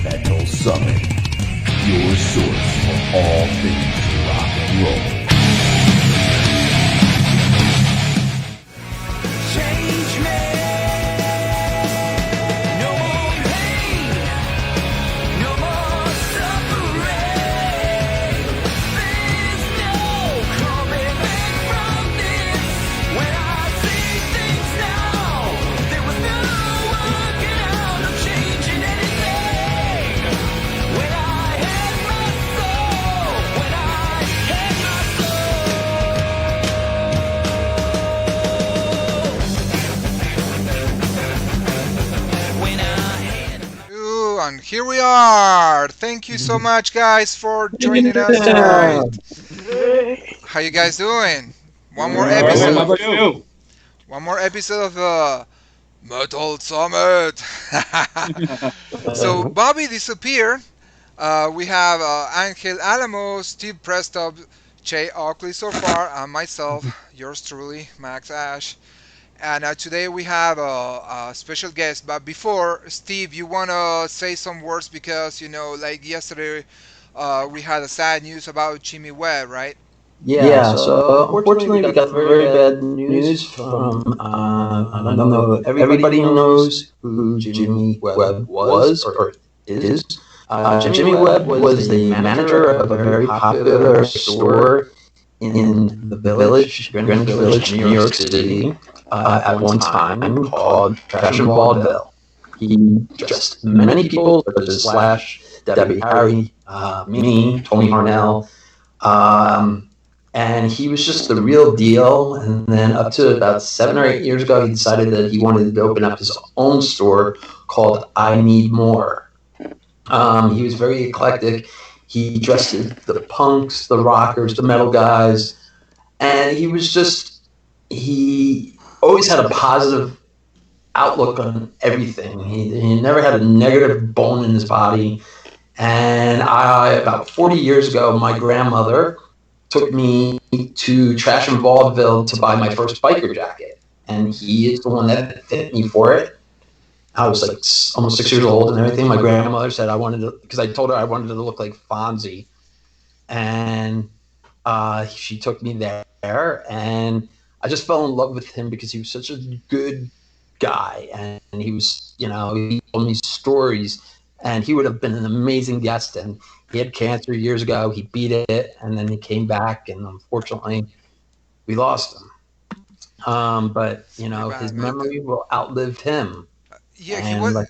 Metal Summit, your source for all things rock and roll. Change me. No more pain. No more suffering. There's no coming back from this. When I see things now, there was no working out of changing anything. When I had my soul, when I had my And here we are. Thank you so much, guys, for joining us tonight. How you guys doing? One more How episode. about you? One more episode of Metal Summit. So Bobby disappeared. We have Angel Alamo, Steve Prestop, Jay Oakley so far, and myself, yours truly, Max Ash. And today we have a special guest. But before, Steve, you want to say some words because, like yesterday, we had a sad news about Jimmy Webb, right? Yeah, so unfortunately we got very bad news from, I don't know if everybody knows who Jimmy Webb was or is. Jimmy Webb was the manager of a very popular store in the Village, Greenwich Village, New York City, at one time called Fashion Vaudeville. He dressed many people, such as Slash, Debbie Harry, me, Tony Harnell, and he was just the real deal. And then up to about 7 or 8 years ago, he decided that he wanted to open up his own store called I Need More. He was very eclectic. He dressed the punks, the rockers, the metal guys, and he always had a positive outlook on everything. He never had a negative bone in his body. And about 40 years ago, my grandmother took me to Trash and Vaudeville to buy my first biker jacket. And he is the one that fit me for it. I was like almost 6 years old and everything. My grandmother said because I told her I wanted to look like Fonzie. And she took me there, and I just fell in love with him because he was such a good guy. And he was, he told me stories, and he would have been an amazing guest. And he had cancer years ago. He beat it, and then he came back, and unfortunately, we lost him. But his memory will outlive him. Yeah, And he was.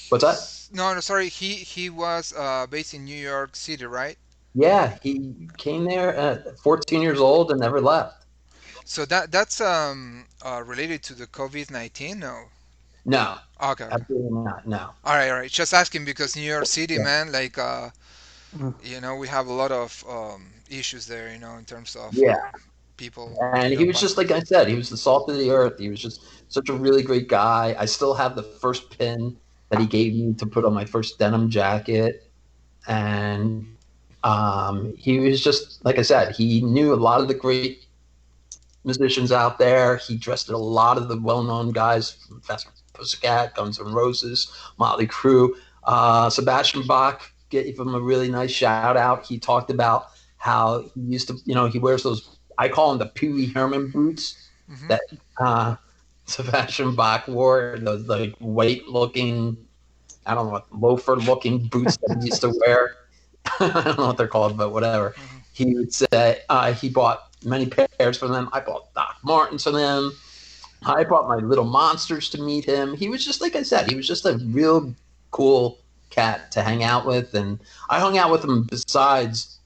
What's that? No, sorry. He was based in New York City, right? Yeah, he came there at 14 years old and never left. So that's related to the COVID-19, no? No, Okay. absolutely not. No. All right. Just asking because New York City, Yeah. man, like we have a lot of issues there, in terms of Yeah. people. And he was just, like I said, he was the salt of the earth. He was just such a really great guy. I still have the first pin that he gave me to put on my first denim jacket. And he was just, like I said, he knew a lot of the great musicians out there. He dressed a lot of the well-known guys from Fast Pussycat, Guns N' Roses, Motley Crue. Sebastian Bach gave him a really nice shout out. He talked about how he used to, he wears those, I call them the Pee Wee Herman boots that Sebastian Bach wore, those like white-looking, I don't know, loafer-looking boots that he used to wear. I don't know what they're called, but whatever. He would say he bought many pairs for them. I bought Doc Martens for them. I brought my Little Monsters to meet him. He was just, like I said, he was just a real cool cat to hang out with. And I hung out with him besides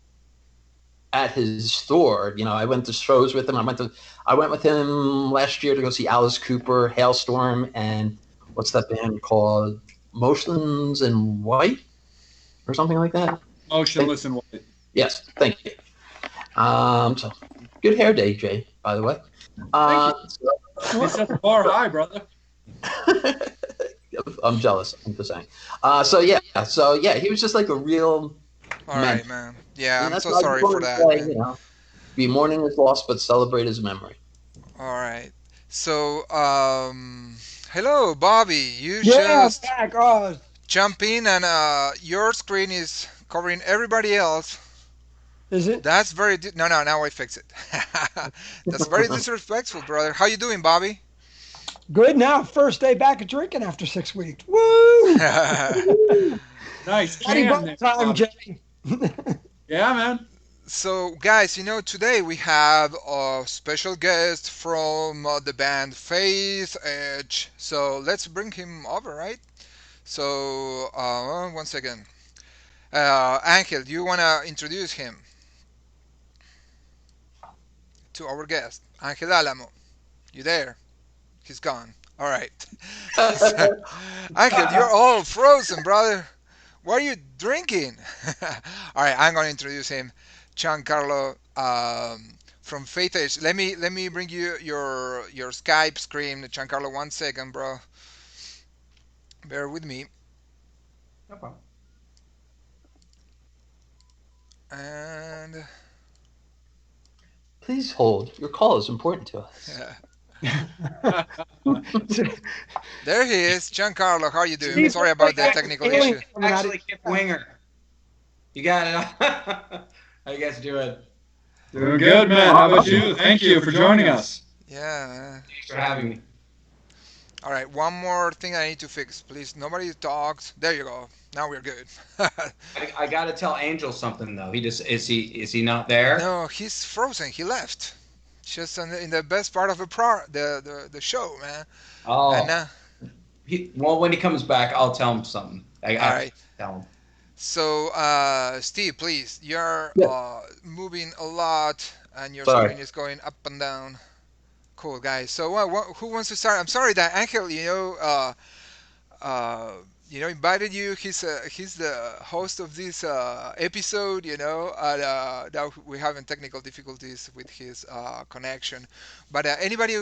at his store. I went to shows with him. I went with him last year to go see Alice Cooper, Hailstorm, and what's that band called? Motionless in White or something like that? Motionless in White. Yes, thank you. So good hair day, Jay, by the way. You set the bar high, brother. I'm jealous. I'm just saying. So he was just like a real. All right, man. Yeah, And I'm so why I sorry just for wanted that. to Man. be mourning his loss, but celebrate his memory. All right. So, hello, Bobby. Yeah, I'm back. Oh, jump in, and your screen is covering everybody else. Is it That's very no, no. Now I fix it. That's very disrespectful, brother. How you doing, Bobby? good now? First day back at drinking after 6 weeks. Woo! Nice Patty can button there, time, Bobby. Jay. Yeah, man. So, guys, today we have a special guest from the band Faithsedge. So let's bring him over, right? So, one second. Angel, do you want to introduce him to our guest? Angel Alamo. You there? He's gone. All right. So, Angel, you're all frozen, brother. What are you drinking? All right, I'm going to introduce him. Giancarlo from Faithsedge. Let me bring you your Skype screen, Giancarlo. 1 second, bro. Bear with me. No problem. And Please hold. Your call is important to us. there he is, Giancarlo. How are you doing? Steve, Sorry looks about like the that technical alien issue. coming out of Actually, Kip Winger. You got it. How you guys doing? Doing good, man. How about you? Thank you for joining us. Yeah. Thanks for having me. All right, one more thing I need to fix, please. Nobody talks. There you go. Now we're good. I got to tell Angel something though. He just is he not there? No, he's frozen. He left. Just in the best part of the show, man. And Oh, well, when he comes back, I'll tell him something. I all have right. to tell him. So, Steve, please, you're Yeah. moving a lot, and your Sorry. screen is going up and down. Cool, guys. So, who wants to start? I'm sorry that Angel, uh, invited you. He's the host of this episode, and now we're having technical difficulties with his connection. But anybody,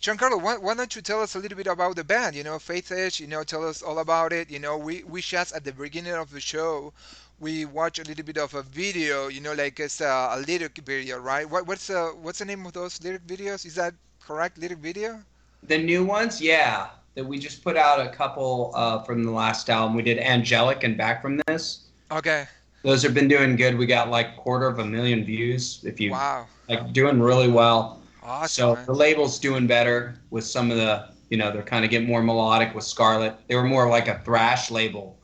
Giancarlo, why don't you tell us a little bit about the band? Faith Edge. Tell us all about it. We just at the beginning of the show. We watch a little bit of a video, like it's a lyric video, right? What's the name of those lyric videos? Is that correct, lyric video? The new ones, yeah. That we just put out a couple from the last album. We did Angelic and Back from This. Okay. Those have been doing good. We got like 250,000 views. If you Wow. like, doing really well. Awesome, So man. the label's doing better with some of the, they're kind of getting more melodic with Scarlet. They were more like a thrash label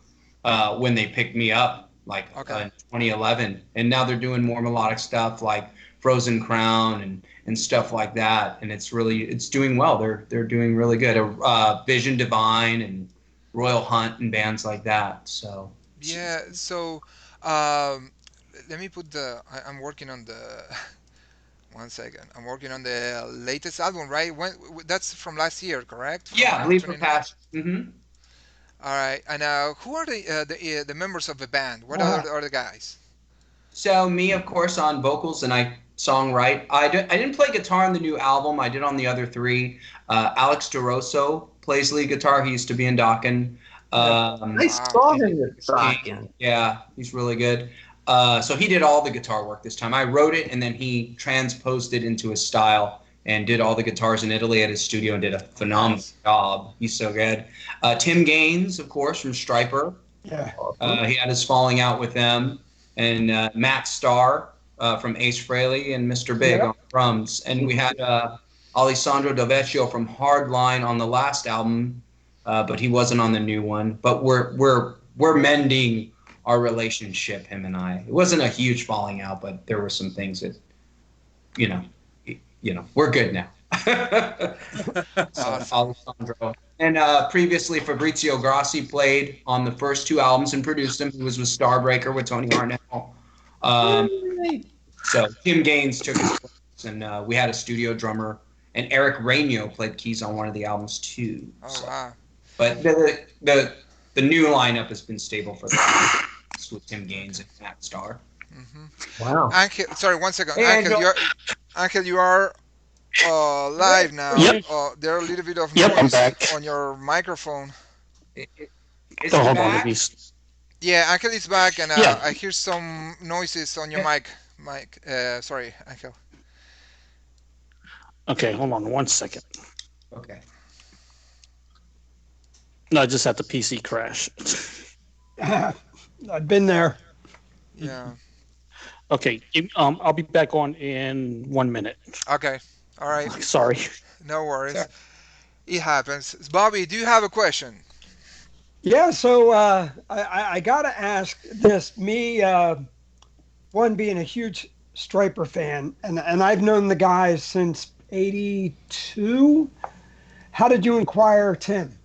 when they picked me up, like Okay. in 2011. And now they're doing more melodic stuff like Frozen Crown and stuff like that. And it's doing well. They're doing really good. Vision Divine and Royal Hunt and bands like that. So Yeah, so um, let me I'm working on the. 1 second. I'm working on the latest album, right? That's from last year, correct? From yeah, I believe for 29. Patch. Mm-hmm. All right. And who are the members of the band? What are the guys? So me, of course, on vocals, and I songwrite. I didn't play guitar on the new album. I did on the other three. Alex DeRosso plays lead guitar. He used to be in Dokken. I Wow. saw him at Dokken. Yeah, he's really good. So he did all the guitar work this time. I wrote it, and then he transposed it into his style and did all the guitars in Italy at his studio and did a phenomenal job. He's so good. Tim Gaines, of course, from Striper. Yeah. He had his falling out with them. And Matt Starr from Ace Frehley and Mr. Big Yeah. on drums. And we had Alessandro Del from Hardline on the last album, but he wasn't on the new one. But we're mending our relationship, him and I. It wasn't a huge falling out, but there were some things that, we're good now. So, Alessandro. And previously, Fabrizio Grossi played on the first two albums and produced them. He was with Starbreaker with Tony Hartnell. So Tim Gaines took his place, and we had a studio drummer. And Eric Rainio played keys on one of the albums too. Oh, So, wow. but the new lineup has been stable for the last with Tim Gaines and Matt Starr. Wow. Angel, sorry, 1 second. Hey, Angel, you are live now. Yep. There are a little bit of Yep, I'm noise back. on your microphone. Is Oh, he hold on, back? let me. Yeah, Angel is back, and Yeah. I hear some noises on your mic. Sorry, Angel. Okay, hold on 1 second. Okay. No, just had the PC crash. I've been there. Yeah. Okay, I'll be back on in 1 minute. Okay. All right. Sorry. No worries. Sorry. It happens. Bobby, do you have a question? Yeah, so I got to ask this. Me, one being a huge Striper fan, and I've known the guys since '82. How did you inquire Tim?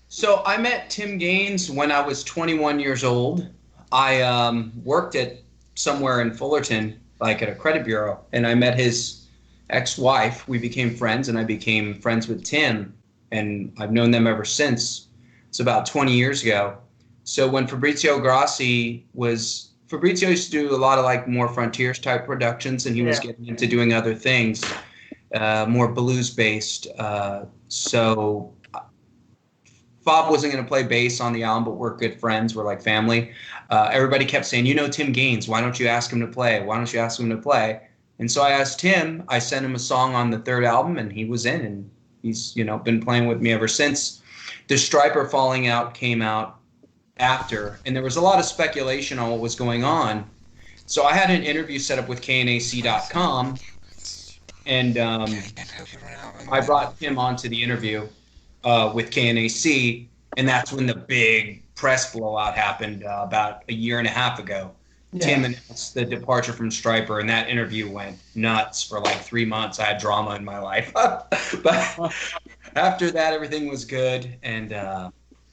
So I met Tim Gaines when I was 21 years old. I worked at somewhere in Fullerton, like at a credit bureau, and I met his ex-wife. We became friends, and I became friends with Tim, and I've known them ever since. It's about 20 years ago. So when Fabrizio used to do a lot of like more Frontiers type productions, and he was getting into doing other things, more blues based. So Bob wasn't going to play bass on the album, but we're good friends. We're like family. Everybody kept saying, Tim Gaines, why don't you ask him to play? Why don't you ask him to play? And so I asked him. I sent him a song on the third album, and he was in, and he's been playing with me ever since. The Striper Falling Out came out after, and there was a lot of speculation on what was going on. So I had an interview set up with KNAC.com, and I brought him onto the interview with KNAC, and that's when the big press blowout happened about a year and a half ago. Yeah. Tim announced the departure from Striper, and that interview went nuts for like 3 months. I had drama in my life. But after that, everything was good, and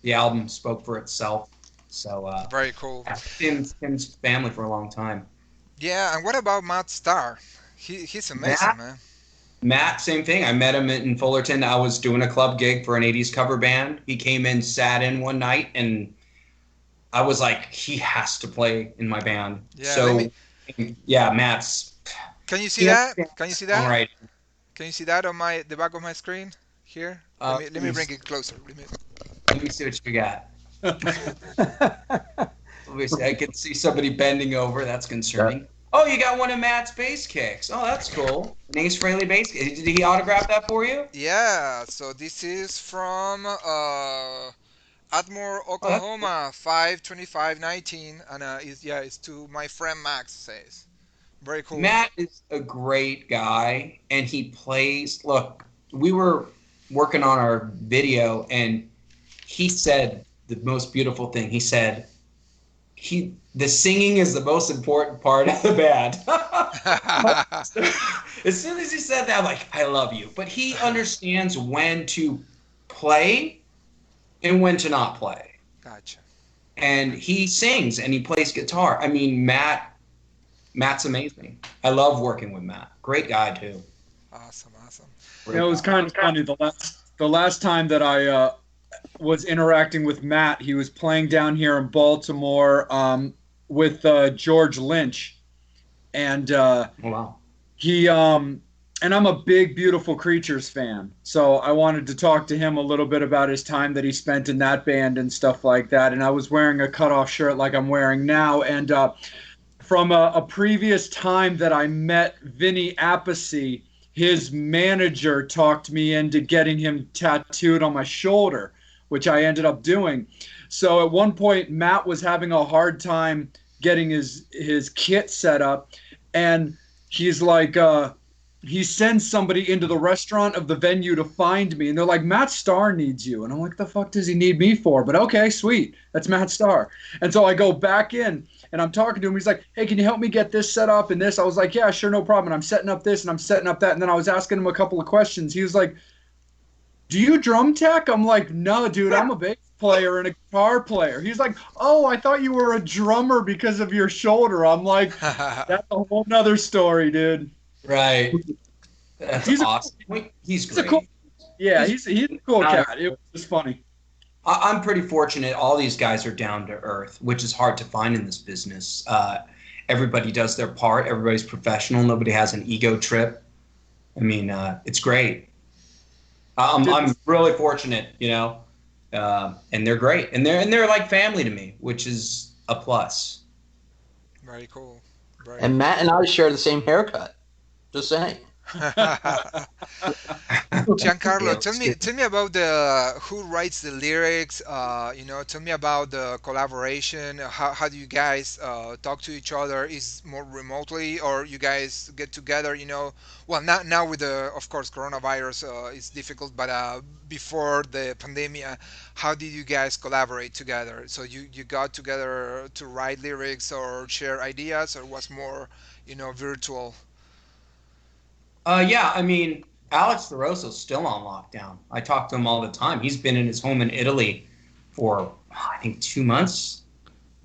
the album spoke for itself. So very cool. Tim's family for a long time. Yeah, and what about Matt Starr? He's amazing, man. Matt, same thing. I met him in Fullerton. I was doing a club gig for an 80s cover band. He came in, sat in one night, and I was like, he has to play in my band. Yeah, so, Matt's... Can you see that? Can you see that? All right. Can you see that on the back of my screen here? Let me bring it closer. Let me see what you got. Obviously, I can see somebody bending over. That's concerning. Yeah. Oh, you got one of Matt's bass kicks. Oh, that's cool. An Ace Frehley bass kick. Did he autograph that for you? Yeah. So this is from Atmore, Oklahoma, 5/25/19, and it's to my friend Max. Says, very cool. Matt is a great guy, and he plays. Look, we were working on our video, and he said the most beautiful thing. He said, the singing is the most important part of the band. As soon as he said that, I'm like, I love you. But he understands when to play and when to not play. Gotcha. And he sings and he plays guitar. I mean, Matt's amazing. I love working with Matt. Great guy, too. Awesome. It was kind of funny. The last time that I was interacting with Matt, he was playing down here in Baltimore with George Lynch, and wow. He and I'm a big Beautiful Creatures fan, so I wanted to talk to him a little bit about his time that he spent in that band and stuff like that. And I was wearing a cutoff shirt like I'm wearing now, and from a previous time that I met Vinny Appice, his manager talked me into getting him tattooed on my shoulder, which I ended up doing. So at one point, Matt was having a hard time getting his kit set up, and he's like, he sends somebody into the restaurant of the venue to find me, and they're like, Matt Starr needs you. And I'm like, the fuck does he need me for? But okay, sweet, that's Matt Starr. And so I go back in, and I'm talking to him. He's like, hey, can you help me get this set up and this? I was like, yeah, sure, no problem. And I'm setting up this, and I'm setting up that. And then I was asking him a couple of questions. He was like, do you drum tech? I'm like, no, dude, I'm a bass player and a guitar player. He's like, oh, I thought you were a drummer because of your shoulder. I'm like, that's a whole nother story, dude. Right. That's awesome. He's great. He's a cool cat. It was just funny. I'm pretty fortunate. All these guys are down to earth, which is hard to find in this business. Everybody does their part. Everybody's professional. Nobody has an ego trip. I mean, it's great. I'm really fortunate, and they're great, and they're like family to me, which is a plus. Very cool. And Matt and I share the same haircut. Just saying. Giancarlo, Yeah, tell me about the who writes the lyrics. Tell me about the collaboration. How do you guys talk to each other? Is more remotely, or you guys get together? Well, now with the of course coronavirus, it's difficult. But before the pandemic, how did you guys collaborate together? So you got together to write lyrics or share ideas, or was more virtual? Yeah, I mean, Alex DeRosso's still on lockdown. I talk to him all the time. He's been in his home in Italy for, I think, 2 months.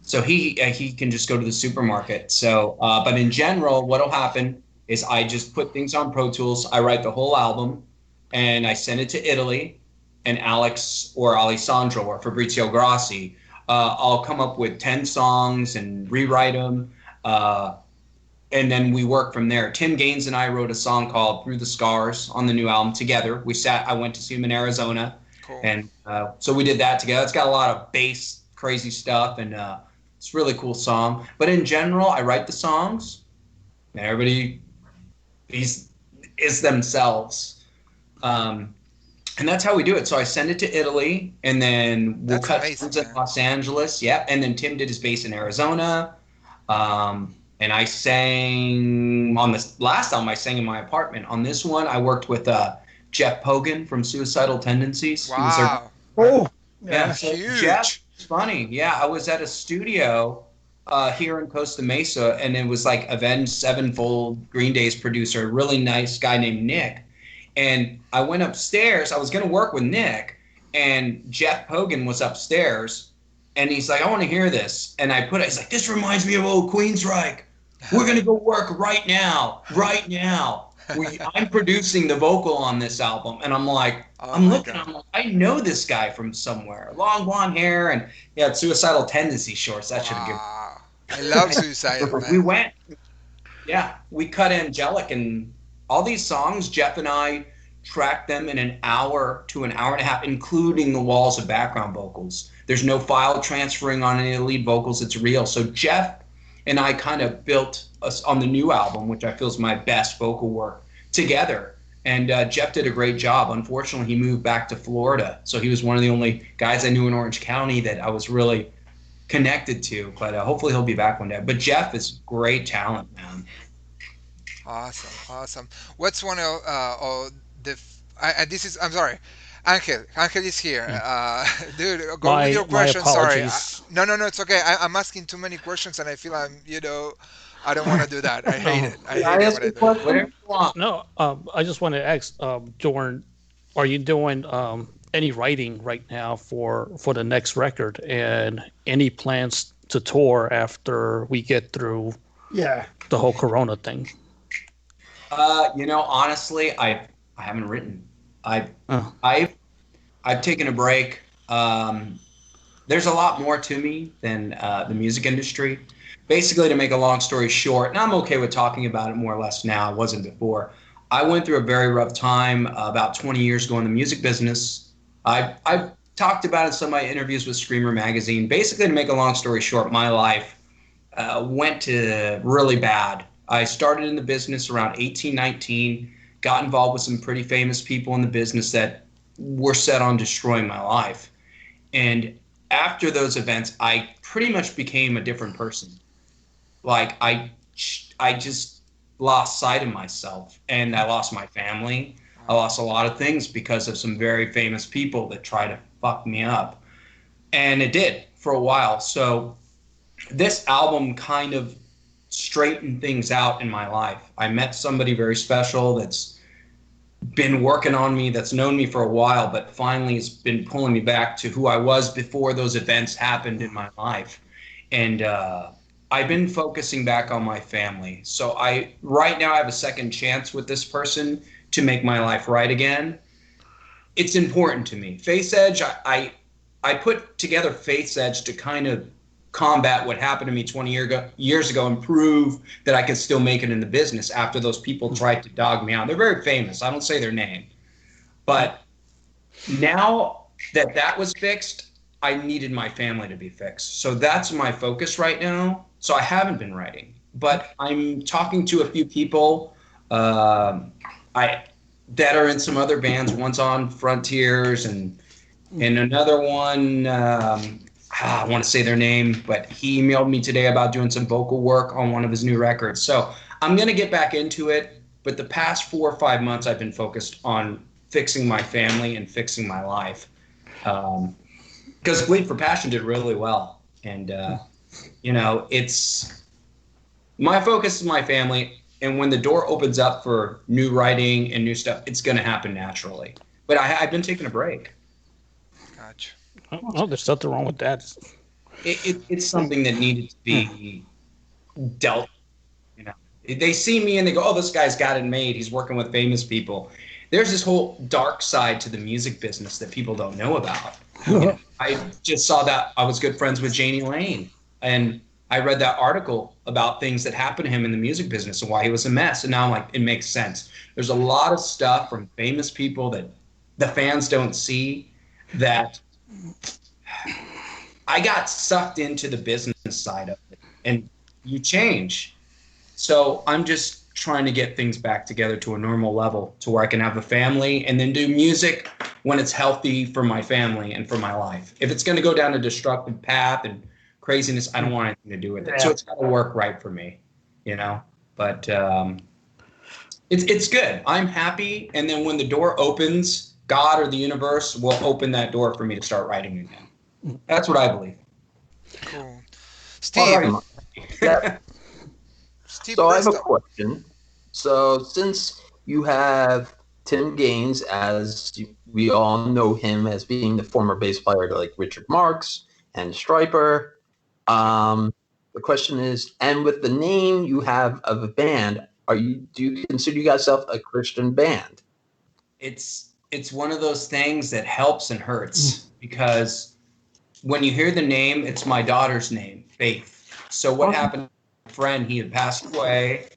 So he can just go to the supermarket. So, but in general, what'll happen is I just put things on Pro Tools. I write the whole album, and I send it to Italy. And Alex or Alessandro or Fabrizio Grassi, I'll come up with 10 songs and rewrite them. And then we work from there. Tim Gaines and I wrote a song called "Through the Scars" on the new album together. I went to see him in Arizona, Cool. and so we did that together. It's got a lot of bass, crazy stuff, and it's a really cool song. But in general, I write the songs, and everybody is themselves, and that's how we do it. So I send it to Italy, and then we'll That's cut amazing, songs in man. Los Angeles. Yeah, and then Tim did his bass in Arizona. And I sang on this last album. I sang in my apartment. On this one, I worked with Jeff Pogan from Suicidal Tendencies. He was our, Wow. Oh, yeah, so Huge. Jeff, it's funny. Yeah, I was at a studio here in Costa Mesa, and it was like Avenged Sevenfold, Green Day's producer, a really nice guy named Nick. And I went upstairs. I was going to work with Nick, and Jeff Pogan was upstairs. And he's like, I want to hear this. And he's like, this reminds me of old Queensryche. We're going to go work right now. I'm producing the vocal on this album. And I'm like, Oh I'm my looking, God. I'm like, I know this guy from somewhere. Long blonde hair and he had Suicidal Tendency shorts. That should have given. Wow. I love Suicidal, We man. went, yeah, we cut Angelic and all these songs, Jeff and I tracked them in an hour to an hour and a half, including the walls of background vocals. There's no file transferring on any of the lead vocals. It's real. So Jeff and I kind of built us on the new album, which I feel is my best vocal work, together. And Jeff did a great job. Unfortunately, he moved back to Florida. So he was one of the only guys I knew in Orange County that I was really connected to. But hopefully he'll be back one day. But Jeff is great talent, man. Awesome. What's one of the? This is. I'm sorry. Angel is here. Dude, go with your My question. Sorry. apologies. No, it's okay. I'm asking too many questions, and I feel I don't want to do that. I hate it. I Can I hate it ask when I you a do it. question? Whatever you want. No, I just want to ask, Jordan, are you doing any writing right now for the next record, and any plans to tour after we get through yeah. the whole Corona thing? Honestly, I haven't written. Oh. I've taken a break. There's a lot more to me than the music industry. Basically, to make a long story short, and I'm okay with talking about it more or less now. I wasn't before. I went through a very rough time about 20 years ago in the music business. I've talked about it in some of my interviews with Screamer magazine. Basically, to make a long story short, my life went to really bad. I started in the business around 18, 19, got involved with some pretty famous people in the business that were set on destroying my life. And after those events, I pretty much became a different person. Like I just lost sight of myself, and I lost my family. I lost a lot of things because of some very famous people that tried to fuck me up. And it did for a while. So this album kind of straightened things out in my life. I met somebody very special that's been working on me, that's known me for a while, but finally has been pulling me back to who I was before those events happened in my life. And I've been focusing back on my family. So right now I have a second chance with this person to make my life right again. It's important to me. Faithsedge, I put together Faithsedge to kind of combat what happened to me 20 years ago and prove that I could still make it in the business after those people tried to dog me out. They're very famous. I don't say their name. But now that was fixed, I needed my family to be fixed. So that's my focus right now. So I haven't been writing, but I'm talking to a few people. I that are in some other bands. One's on Frontiers, and another one. I want to say their name, but he emailed me today about doing some vocal work on one of his new records. So I'm gonna get back into it. But the past 4 or 5 months, I've been focused on fixing my family and fixing my life. Because Bleed for Passion did really well, and it's my focus is my family. And when the door opens up for new writing and new stuff, it's going to happen naturally. But I've been taking a break. Gotcha. Oh, there's nothing wrong with that. It's something that needed to be dealt. You know, they see me and they go, "Oh, this guy's got it made. He's working with famous people." There's this whole dark side to the music business that people don't know about. I just saw that I was good friends with Janie Lane, and I read that article about things that happened to him in the music business and why he was a mess. And now I'm like, it makes sense. There's a lot of stuff from famous people that the fans don't see that I got sucked into the business side of it, and you change. So I'm just trying to get things back together to a normal level to where I can have a family and then do music when it's healthy for my family and for my life. If it's going to go down a destructive path and craziness, I don't want anything to do with it. So it's got to work right for me, But it's good. I'm happy. And then when the door opens, God or the universe will open that door for me to start writing again. That's what I believe. Cool. Steve. All right. Yeah. Steve So I have a Presto. question. So since you have Tim Gaines, as we all know him as being the former bass player to like Richard Marx and Stryper, the question is, and with the name you have of a band, do you consider yourself a Christian band? It's one of those things that helps and hurts because when you hear the name, it's my daughter's name, Faith. So what happened? Friend, he had passed away.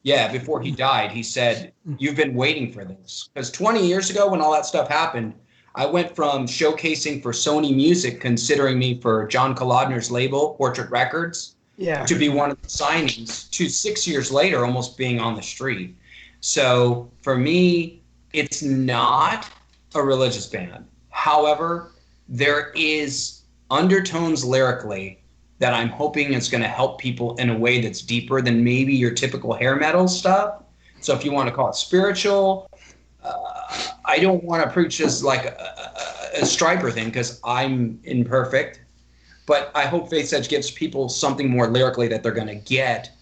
Yeah, before he died, he said, "You've been waiting for this." Because 20 years ago, when all that stuff happened, I went from showcasing for Sony Music, considering me for John Kolodner's label, Portrait Records, to be one of the signings, to 6 years later, almost being on the street. So for me, it's not a religious band. However, there is undertones lyrically that I'm hoping is going to help people in a way that's deeper than maybe your typical hair metal stuff. So if you want to call it spiritual, I don't want to preach as like a Stryper thing because I'm imperfect. But I hope Faithsedge gives people something more lyrically that they're going to get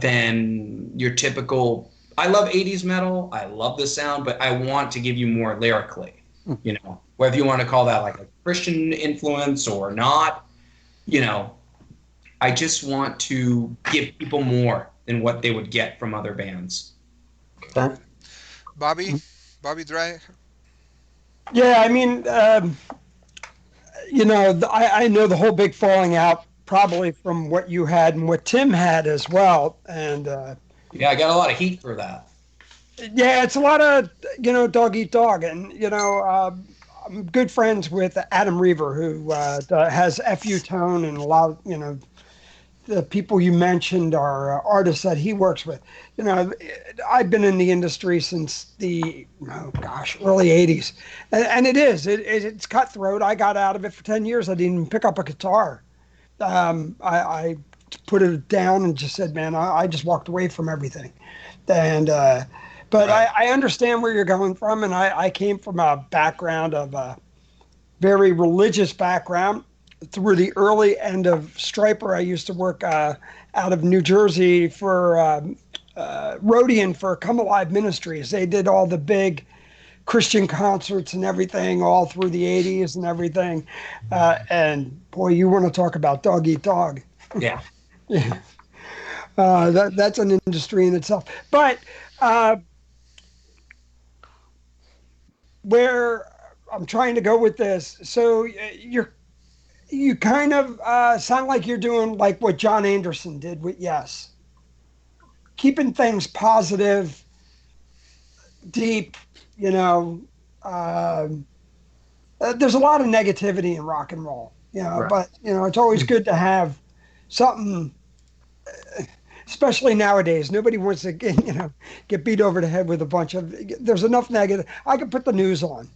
than your typical. I love 80s metal. I love the sound, but I want to give you more lyrically. Whether you want to call that like a Christian influence or not. I just want to give people more than what they would get from other bands. Okay. Bobby Dre. Yeah, I mean, I know the whole big falling out probably from what you had and what Tim had as well. And yeah, I got a lot of heat for that. Yeah, it's a lot of, dog eat dog. And, I'm good friends with Adam Reaver, who has FU Tone, and a lot of, the people you mentioned are artists that he works with. I've been in the industry since the, early 80s. And it's cutthroat. I got out of it for 10 years. I didn't even pick up a guitar. I put it down and just said, man, I just walked away from everything. And, but right. I understand where you're going from, and I came from a background of a very religious background. Through the early end of Stryper, I used to work out of New Jersey for Rhodian for Come Alive Ministries. They did all the big Christian concerts and everything all through the 80s and everything. And boy, you want to talk about dog eat dog. Yeah. Yeah. That's an industry in itself. But where I'm trying to go with this, so you kind of sound like you're doing like what John Anderson did with Yes. Keeping things positive, deep, there's a lot of negativity in rock and roll, Right. But, it's always good to have something. especially nowadays. Nobody wants to get beat over the head with a bunch of. There's enough negative. I could put the news on.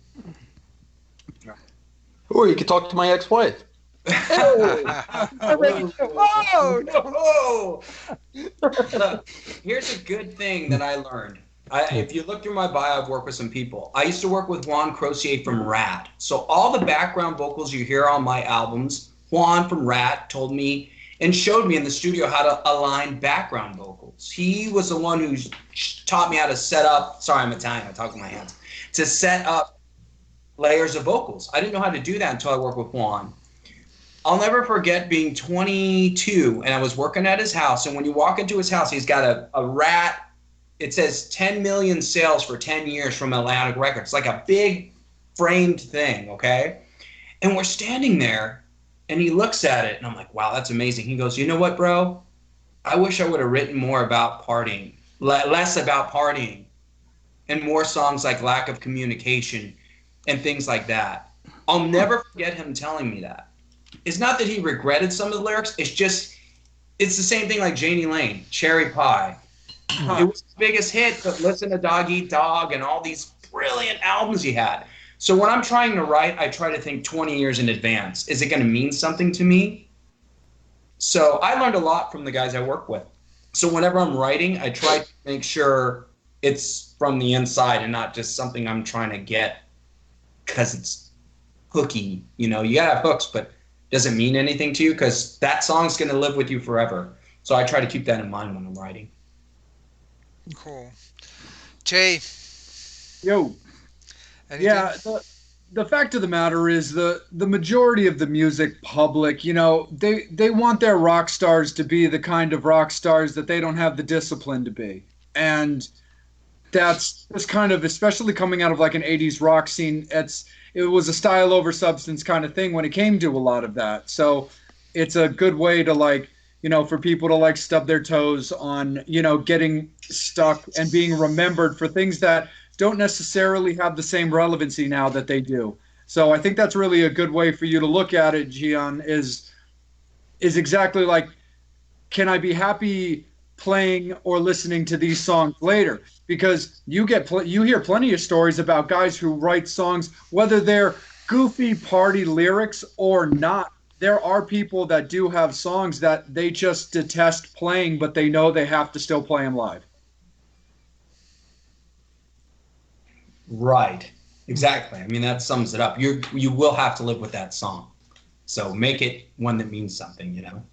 Or you could talk to my ex-wife. Oh, Oh! Here's a good thing that I learned. If you look through my bio, I've worked with some people. I used to work with Juan Crocier from Rat. So all the background vocals you hear on my albums, Juan from Rat told me and showed me in the studio how to align background vocals. He was the one who taught me how to set up, sorry, I'm Italian, I talk with my hands, to set up layers of vocals. I didn't know how to do that until I worked with Juan. I'll never forget being 22 and I was working at his house. And when you walk into his house, he's got a Rat. It says 10 million sales for 10 years from Atlantic Records, like a big framed thing, okay? And we're standing there and he looks at it and I'm like, wow, that's amazing. He goes, you know what, bro? I wish I would have written more about partying, less about partying, and more songs like Lack of Communication and things like that. I'll never forget him telling me that. It's not that he regretted some of the lyrics. It's just, it's the same thing like Janie Lane, Cherry Pie. It was his biggest hit, but Listen to Dog Eat Dog and all these brilliant albums he had. So when I'm trying to write, I try to think 20 years in advance. Is it going to mean something to me? So I learned a lot from the guys I work with. So whenever I'm writing, I try to make sure it's from the inside and not just something I'm trying to get because it's hooky. You know, you got to have hooks, but does it mean anything to you? Because that song's going to live with you forever. So I try to keep that in mind when I'm writing. Cool. Jay. Yo. Anything? Yeah, the fact of the matter is the majority of the music public, you know, they want their rock stars to be the kind of rock stars that they don't have the discipline to be. And that's kind of, especially coming out of like an 80s rock scene, it was a style over substance kind of thing when it came to a lot of that. So it's a good way to like, you know, for people to like stub their toes on, you know, getting stuck and being remembered for things that don't necessarily have the same relevancy now that they do. So I think that's really a good way for you to look at it, Gian, is exactly like, can I be happy playing or listening to these songs later? Because you hear plenty of stories about guys who write songs, whether they're goofy party lyrics or not. There are people that do have songs that they just detest playing, but they know they have to still play them live. Right. Exactly. I mean, that sums it up. You will have to live with that song. So make it one that means something, you know?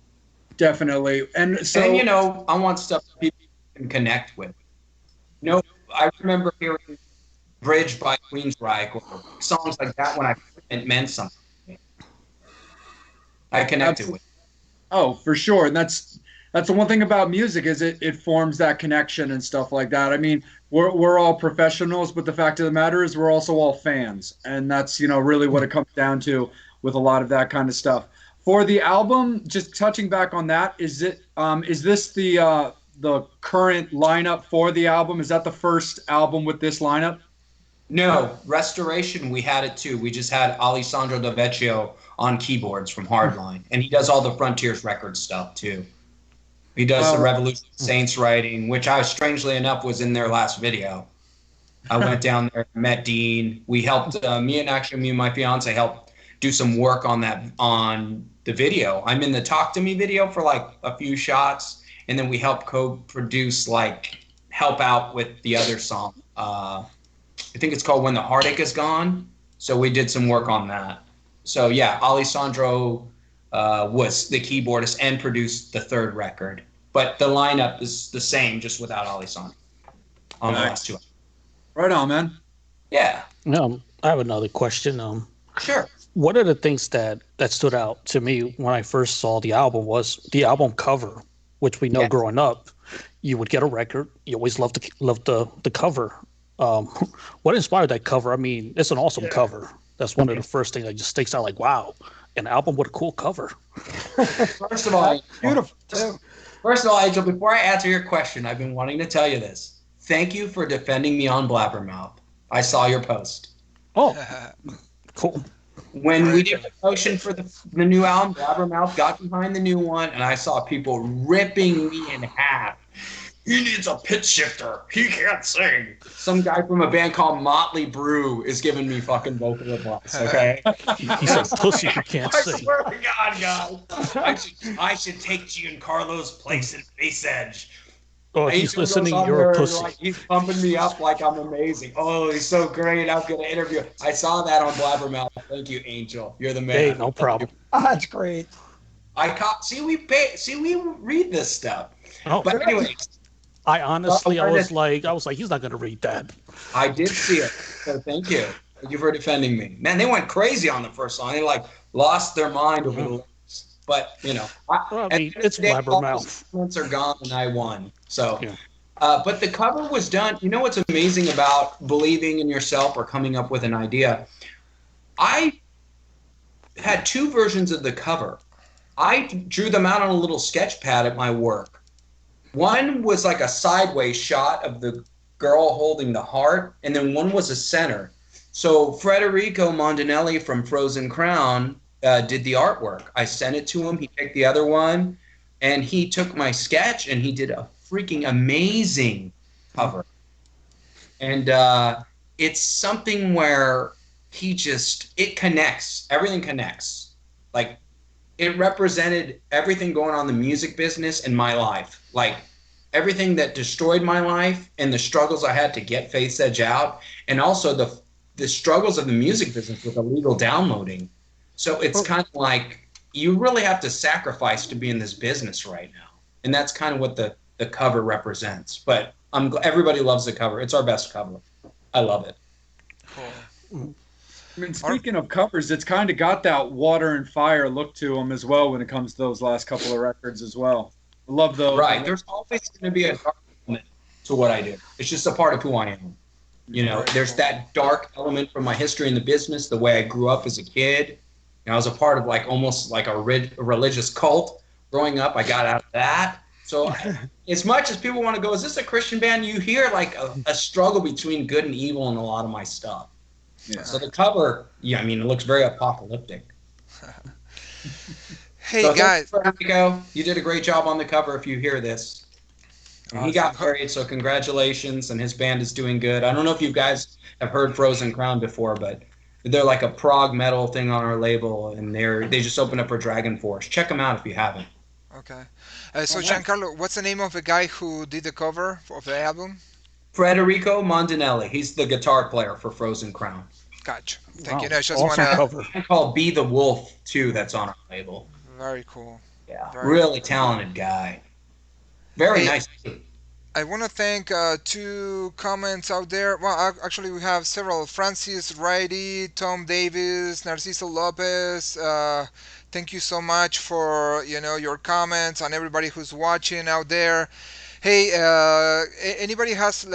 Definitely. And so, and, you know, I want stuff that people can connect with. You know, I remember hearing Bridge by Queensryche or songs like that when it meant something. I connected with. Oh, for sure. And that's the one thing about music is it forms that connection and stuff like that. I mean, we're all professionals, but the fact of the matter is we're also all fans. And that's, you know, really what it comes down to with a lot of that kind of stuff. For the album, just touching back on that, is this the current lineup for the album? Is that the first album with this lineup? No, Restoration, we had it too. We just had Alessandro Del Vecchio on keyboards from Hardline. And he does all the Frontiers Records stuff too. He does the Revolution Saints writing, which I, strangely enough, was in their last video. I went down there, met Dean. We helped, me and my fiance helped do some work on the video. I'm in the Talk to Me video for like a few shots. And then we helped co-produce, like, help out with the other song. I think it's called When the Heartache Is Gone. So we did some work on that. So yeah, Alessandro was the keyboardist and produced the third record. But the lineup is the same, just without Alessandro on the last two. Right on, man. Yeah. I have another question. Sure. One of the things that stood out to me when I first saw the album was the album cover, which we know growing up, you would get a record. You always loved the cover. What inspired that cover? I mean, it's an awesome cover. That's one of the first things that just sticks out. Like, wow, an album with a cool cover. First of all, beautiful. First of all, Angel, before I answer your question, I've been wanting to tell you this. Thank you for defending me on Blabbermouth. I saw your post. Oh, cool. When we did the promotion for the new album, Blabbermouth got behind the new one, and I saw people ripping me in half. He needs a pitch shifter. He can't sing. Some guy from a band called Motley Brew is giving me fucking vocal advice, okay? He's a pussy who can't I sing. swear to God, guys. I should take Giancarlo's place in Faithsedge. Oh, if he's Angel goes listening, on you're there a and, pussy. like, he's pumping me up like I'm amazing. Oh, he's so great. I'm going to interview. I saw that on Blabbermouth. Thank you, Angel. You're the man. Hey, no problem. That's great. We read this stuff. Oh, But anyways, I honestly, I was like, he's not going to read that. I did see it. So thank you. Thank you for defending me. Man, they went crazy on the first song. They like lost their mind over the lyrics. But, you know, Well, I mean, it's Blabbermouth. Points are gone and I won. So, Yeah. but the cover was done. You know what's amazing about believing in yourself or coming up with an idea? I had two versions of the cover. I drew them out on a little sketch pad at my work. One was like a sideways shot of the girl holding the heart, and then one was a center. So Federico Mondinelli from Frozen Crown did the artwork. I sent it to him. He picked the other one, and he took my sketch, and he did a freaking amazing cover. And it's something where it connects. Everything connects. Like, it represented everything going on in the music business in my life. Like, everything that destroyed my life and the struggles I had to get Faithsedge out, and also the struggles of the music business with illegal downloading. So it's kind of like you really have to sacrifice to be in this business right now. And that's kind of what the cover represents. But everybody loves the cover. It's our best cover. I love it. Cool. I mean, speaking of covers, it's kind of got that Water and Fire look to them as well when it comes to those last couple of records as well. I love those. Right. There's always going to be a dark element to what I do. It's just a part of who I am. You know, there's that dark element from my history in the business, the way I grew up as a kid. I was a part of almost like a religious cult growing up. I got out of that. So as much as people want to go, is this a Christian band? You hear like a struggle between good and evil in a lot of my stuff. Yeah. So the cover, I mean, it looks very apocalyptic. Hey, guys. Nico, you did a great job on the cover if you hear this. And he got married, so congratulations, and his band is doing good. I don't know if you guys have heard Frozen Crown before, but they're like a prog metal thing on our label, and they just opened up for Dragon Force. Check them out if you haven't. Okay. So, Giancarlo, what's the name of the guy who did the cover of the album? Federico Mondinelli. He's the guitar player for Frozen Crown. Gotcha. Thank you. Wow. I just Awesome want cover. I call Be the Wolf, too, that's on our label. Very cool. Yeah, Very really talented guy. Very nice. I want to thank two comments out there. Well, actually, we have several. Francis Righty, Tom Davis, Narciso Lopez. Thank you so much for your comments and everybody who's watching out there. Hey, anybody has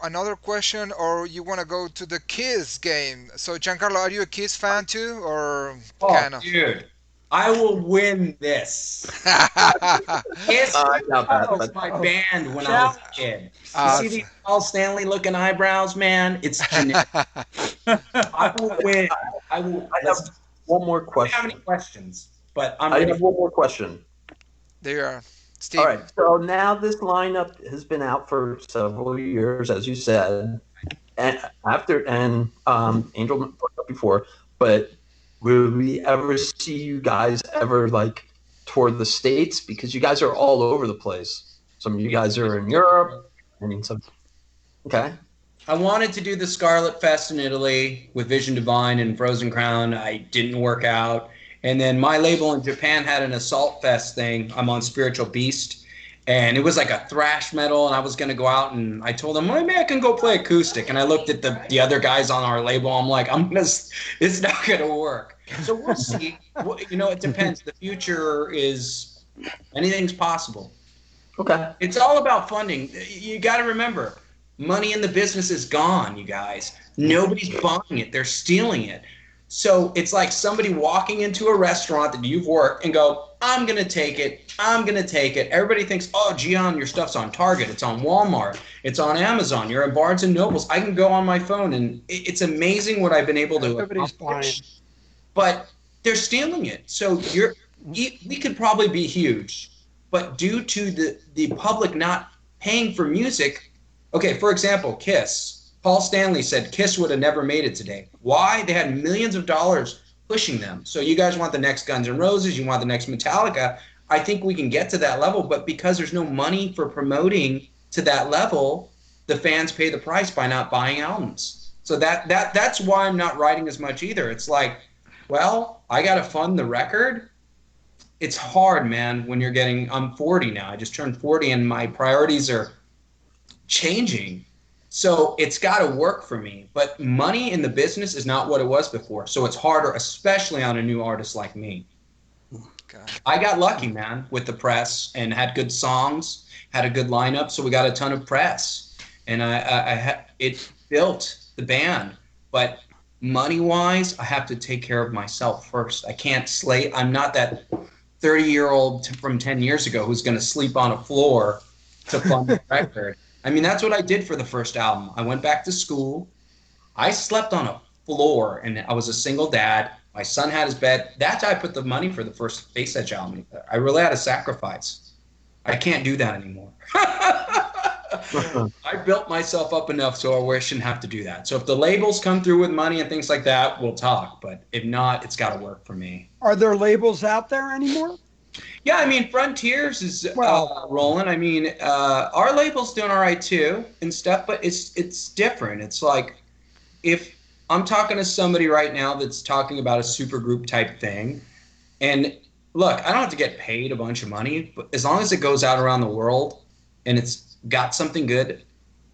another question, or you want to go to the Kiss game? So, Giancarlo, are you a Kiss fan too, or kind of? Dude, I will win this. Kiss was my band when I was a kid. You see these Paul Stanley looking eyebrows, man? It's genetic. I will win. I have one more question. I don't have any questions, but I have one more question. There you are. Steve. All right. So now this lineup has been out for several years, as you said, and Angel brought it up before, but will we ever see you guys ever tour the States? Because you guys are all over the place. Some of you guys are in Europe. Okay. I wanted to do the Scarlet Fest in Italy with Vision Divine and Frozen Crown. I didn't work out. And then my label in Japan had an Assault Fest thing. I'm on Spiritual Beast. And it was like a thrash metal, and I was going to go out, and I told them, well, maybe I can go play acoustic. And I looked at the other guys on our label. I'm like, it's not going to work. So we'll see. It depends. The future is anything's possible. Okay. It's all about funding. You got to remember, money in the business is gone, you guys. Nobody's buying it. They're stealing it. So it's like somebody walking into a restaurant that you've worked and go, I'm going to take it. I'm going to take it. Everybody thinks, oh, Gian, your stuff's on Target. It's on Walmart. It's on Amazon. You're at Barnes & Nobles. I can go on my phone, and it's amazing what I've been able to Everybody's buying. but they're stealing it. So we could probably be huge, but due to the public not paying for music, okay, for example, Kiss. Paul Stanley said Kiss would have never made it today. Why? They had millions of dollars pushing them. So you guys want the next Guns N' Roses, you want the next Metallica. I think we can get to that level, but because there's no money for promoting to that level, the fans pay the price by not buying albums. So that's why I'm not writing as much either. It's like, well, I got to fund the record. It's hard, man, when you're getting, I'm 40 now. I just turned 40 and my priorities are changing. So it's got to work for me. But money in the business is not what it was before. So it's harder, especially on a new artist like me. God. I got lucky, man, with the press and had good songs, had a good lineup. So we got a ton of press. And it built the band. But money-wise, I have to take care of myself first. I can't slay. I'm not that 30-year-old from 10 years ago who's going to sleep on a floor to fund the record. I mean, that's what I did for the first album. I went back to school. I slept on a floor, and I was a single dad. My son had his bed. That's how I put the money for the first Faithsedge album. I really had to sacrifice. I can't do that anymore. I built myself up enough so I shouldn't have to do that. So if the labels come through with money and things like that, we'll talk. But if not, it's got to work for me. Are there labels out there anymore? Yeah, I mean, Frontiers is rolling. I mean, our label's doing all right too and stuff, but it's different. It's like if I'm talking to somebody right now that's talking about a supergroup type thing, and look, I don't have to get paid a bunch of money, but as long as it goes out around the world and it's got something good,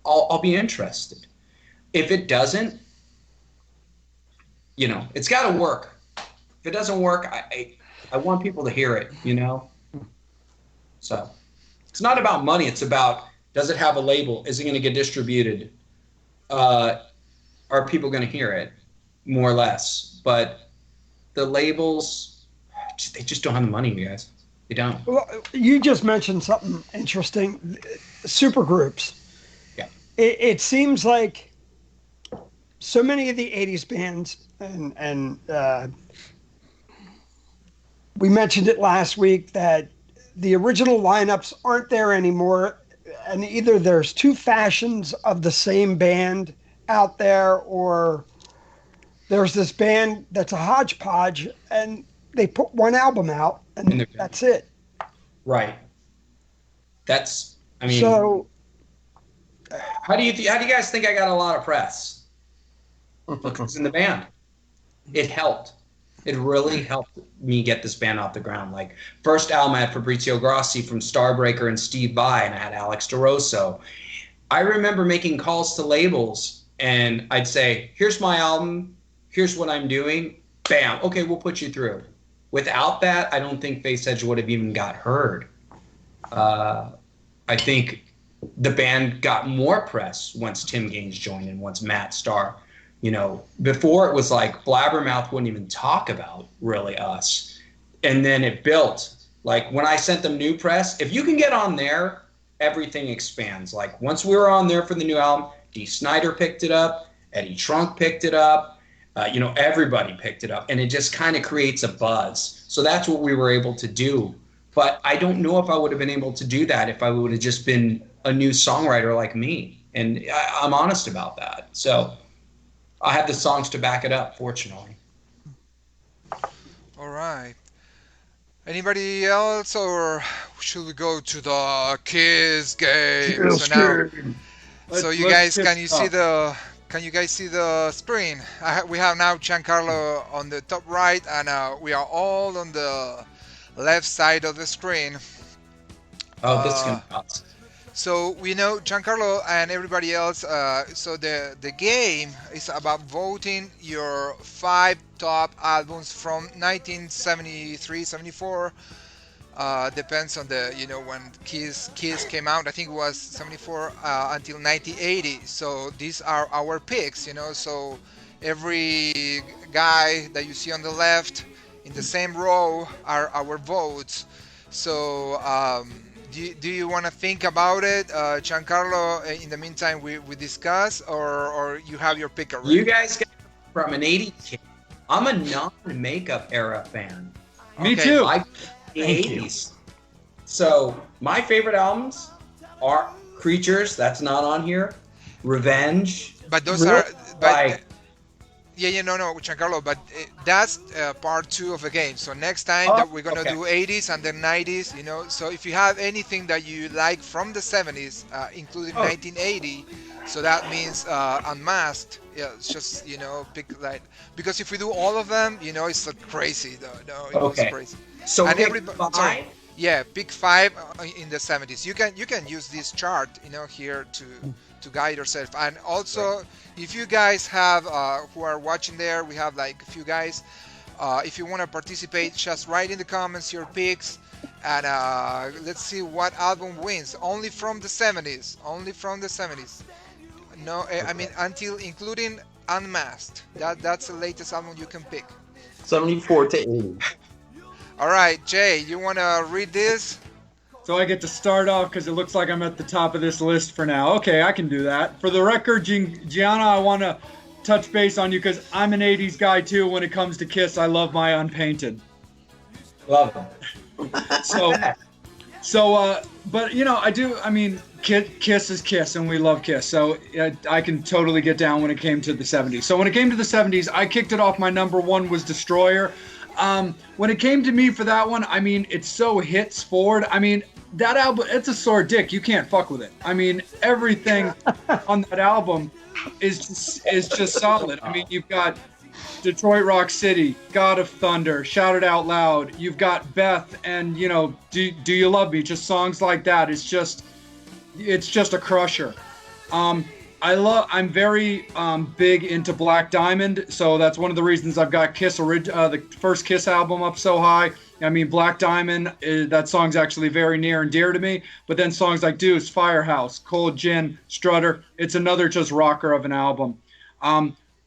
I'll be interested. If it doesn't, you know, it's got to work. If it doesn't work, I want people to hear it, you know? So it's not about money. It's about, does it have a label? Is it going to get distributed? Are people going to hear it? More or less. But the labels, they just don't have the money, you guys. They don't. Well, you just mentioned something interesting. Supergroups. Yeah. It seems like so many of the 80s bands and we mentioned it last week that the original lineups aren't there anymore, and either there's two fashions of the same band out there, or there's this band that's a hodgepodge, and they put one album out, and that's it. Right. That's, I mean, So, how do you guys think I got a lot of press? Look who's in the band. It helped. It really helped me get this band off the ground. Like, first album, I had Fabrizio Grossi from Starbreaker and Steve Vai, and I had Alex DeRosso. I remember making calls to labels, and I'd say, here's my album, here's what I'm doing, bam, okay, we'll put you through. Without that, I don't think Faithsedge would have even got heard. I think the band got more press once Tim Gaines joined and once Matt Starr. You know, before it was like Blabbermouth wouldn't even talk about really us. And then it built. Like when I sent them new press, if you can get on there, everything expands. Like once we were on there for the new album, Dee Snider picked it up, Eddie Trunk picked it up, you know, everybody picked it up. And it just kind of creates a buzz. So that's what we were able to do. But I don't know if I would have been able to do that if I would have just been a new songwriter like me. And I'm honest about that. So I have the songs to back it up, fortunately. All right. Anybody else, or should we go to the Kiss game? So you guys, can you guys see the screen? We have now Giancarlo on the top right, and we are all on the left side of the screen. Oh, this is gonna be awesome. So we know Giancarlo and everybody else. So the game is about voting your 5 top albums from 1973, 74. Depends on the, you know, when Kiss came out. I think it was 74 until 1980. So these are our picks, you know. So every guy that you see on the left in the same row are our votes. So do you want to think about it, Giancarlo? In the meantime, we discuss, or you have your pick already? You guys got from an 80s kid I'm a non-makeup era fan. Me Okay. too. I the Thank you. 80s. So my favorite albums are Creatures, that's not on here. Revenge. But those Really? are, but Like, yeah, no, Giancarlo, but that's part two of the game. So next time Oh, that we're gonna okay. do 80s and then 90s, So if you have anything that you like from the 70s, including Oh. 1980, so that means Unmasked. Yeah, it's just pick like, because if we do all of them, it's like crazy though. No, it's Okay. crazy. so And pick everybody- five. sorry. Yeah, pick 5 in the 70s. You can use this chart, here to guide yourself. And also, if you guys have who are watching there, we have like a few guys. If you want to participate, just write in the comments your picks, and let's see what album wins. Only from the 70s. Only from the 70s. No, I mean until including Unmasked. That's the latest album you can pick. 74 to 80. All right, Jay, you want to read this? So I get to start off because it looks like I'm at the top of this list for now. Okay, I can do that. For the record, Gianna, I want to touch base on you because I'm an 80s guy too. When it comes to Kiss, I love my Unpainted. Love them. But I do. I mean, Kiss is Kiss, and we love Kiss. So I can totally get down when it came to the 70s. So when it came to the 70s, I kicked it off. My number one was Destroyer. When it came to me for that one, I mean, it's so hits forward. I mean, that album, it's a sore dick. You can't fuck with it. I mean, everything on that album is just solid. I mean, you've got Detroit Rock City, God of Thunder, Shout It Out Loud. You've got Beth and, Do You Love Me? Just songs like that. It's just a crusher. I'm very big into Black Diamond, so that's one of the reasons I've got Kiss, the first Kiss album up so high. I mean, Black Diamond, that song's actually very near and dear to me. But then songs like Deuce, Firehouse, Cold Gin, Strutter, it's another just rocker of an album.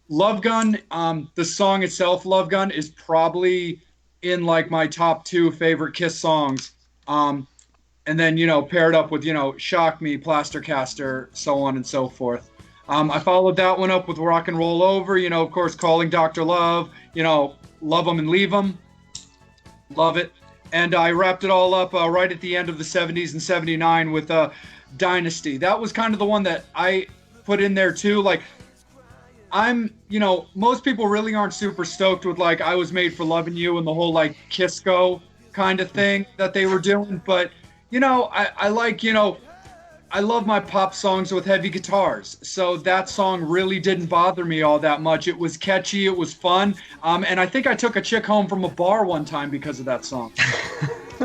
Love Gun, the song itself, Love Gun, is probably in like my top 2 favorite Kiss songs. And then, paired up with, Shock Me, Plaster Caster, so on and so forth. I followed that one up with Rock and Roll Over, of course, Calling Dr. Love, Love 'Em and Leave 'Em. Love it. And I wrapped it all up right at the end of the 70s and 79 with Dynasty. That was kind of the one that I put in there too. Like, most people really aren't super stoked with like I Was Made for Loving You and the whole like Kisco kind of thing that they were doing. But, I like, I love my pop songs with heavy guitars. So that song really didn't bother me all that much. It was catchy. It was fun. And I think I took a chick home from a bar one time because of that song.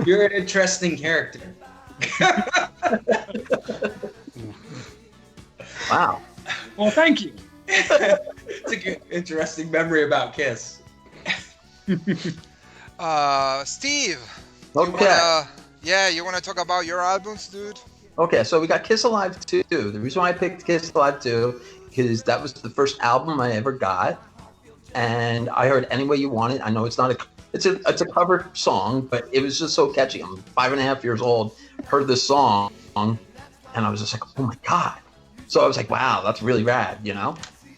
You're an interesting character. Wow. Well, thank you. It's a good, interesting memory about Kiss. Steve. Okay. You wanna talk about your albums, dude? Okay, so we got Kiss Alive 2. The reason why I picked Kiss Alive 2 is that was the first album I ever got. And I heard Any Way You Want It. I know it's not it's a cover song, but it was just so catchy. I'm 5.5 years old, heard this song, and I was just like, oh my God. So I was like, wow, that's really rad,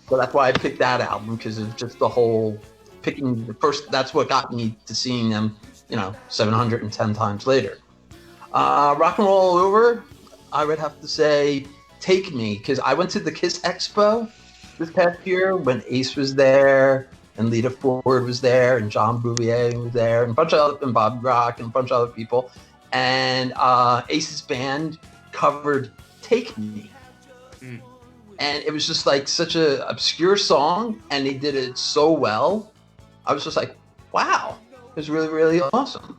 So that's why I picked that album, because it's just the whole picking the first, that's what got me to seeing them, 710 times later. Rock and Roll All Over, I would have to say Take Me, because I went to the Kiss Expo this past year when Ace was there and Lita Ford was there and John Bouvier was there and and Bob Rock and a bunch of other people. And Ace's band covered Take Me. And it was just like such a obscure song, and they did it so well. I was just like, wow, it was really, really awesome.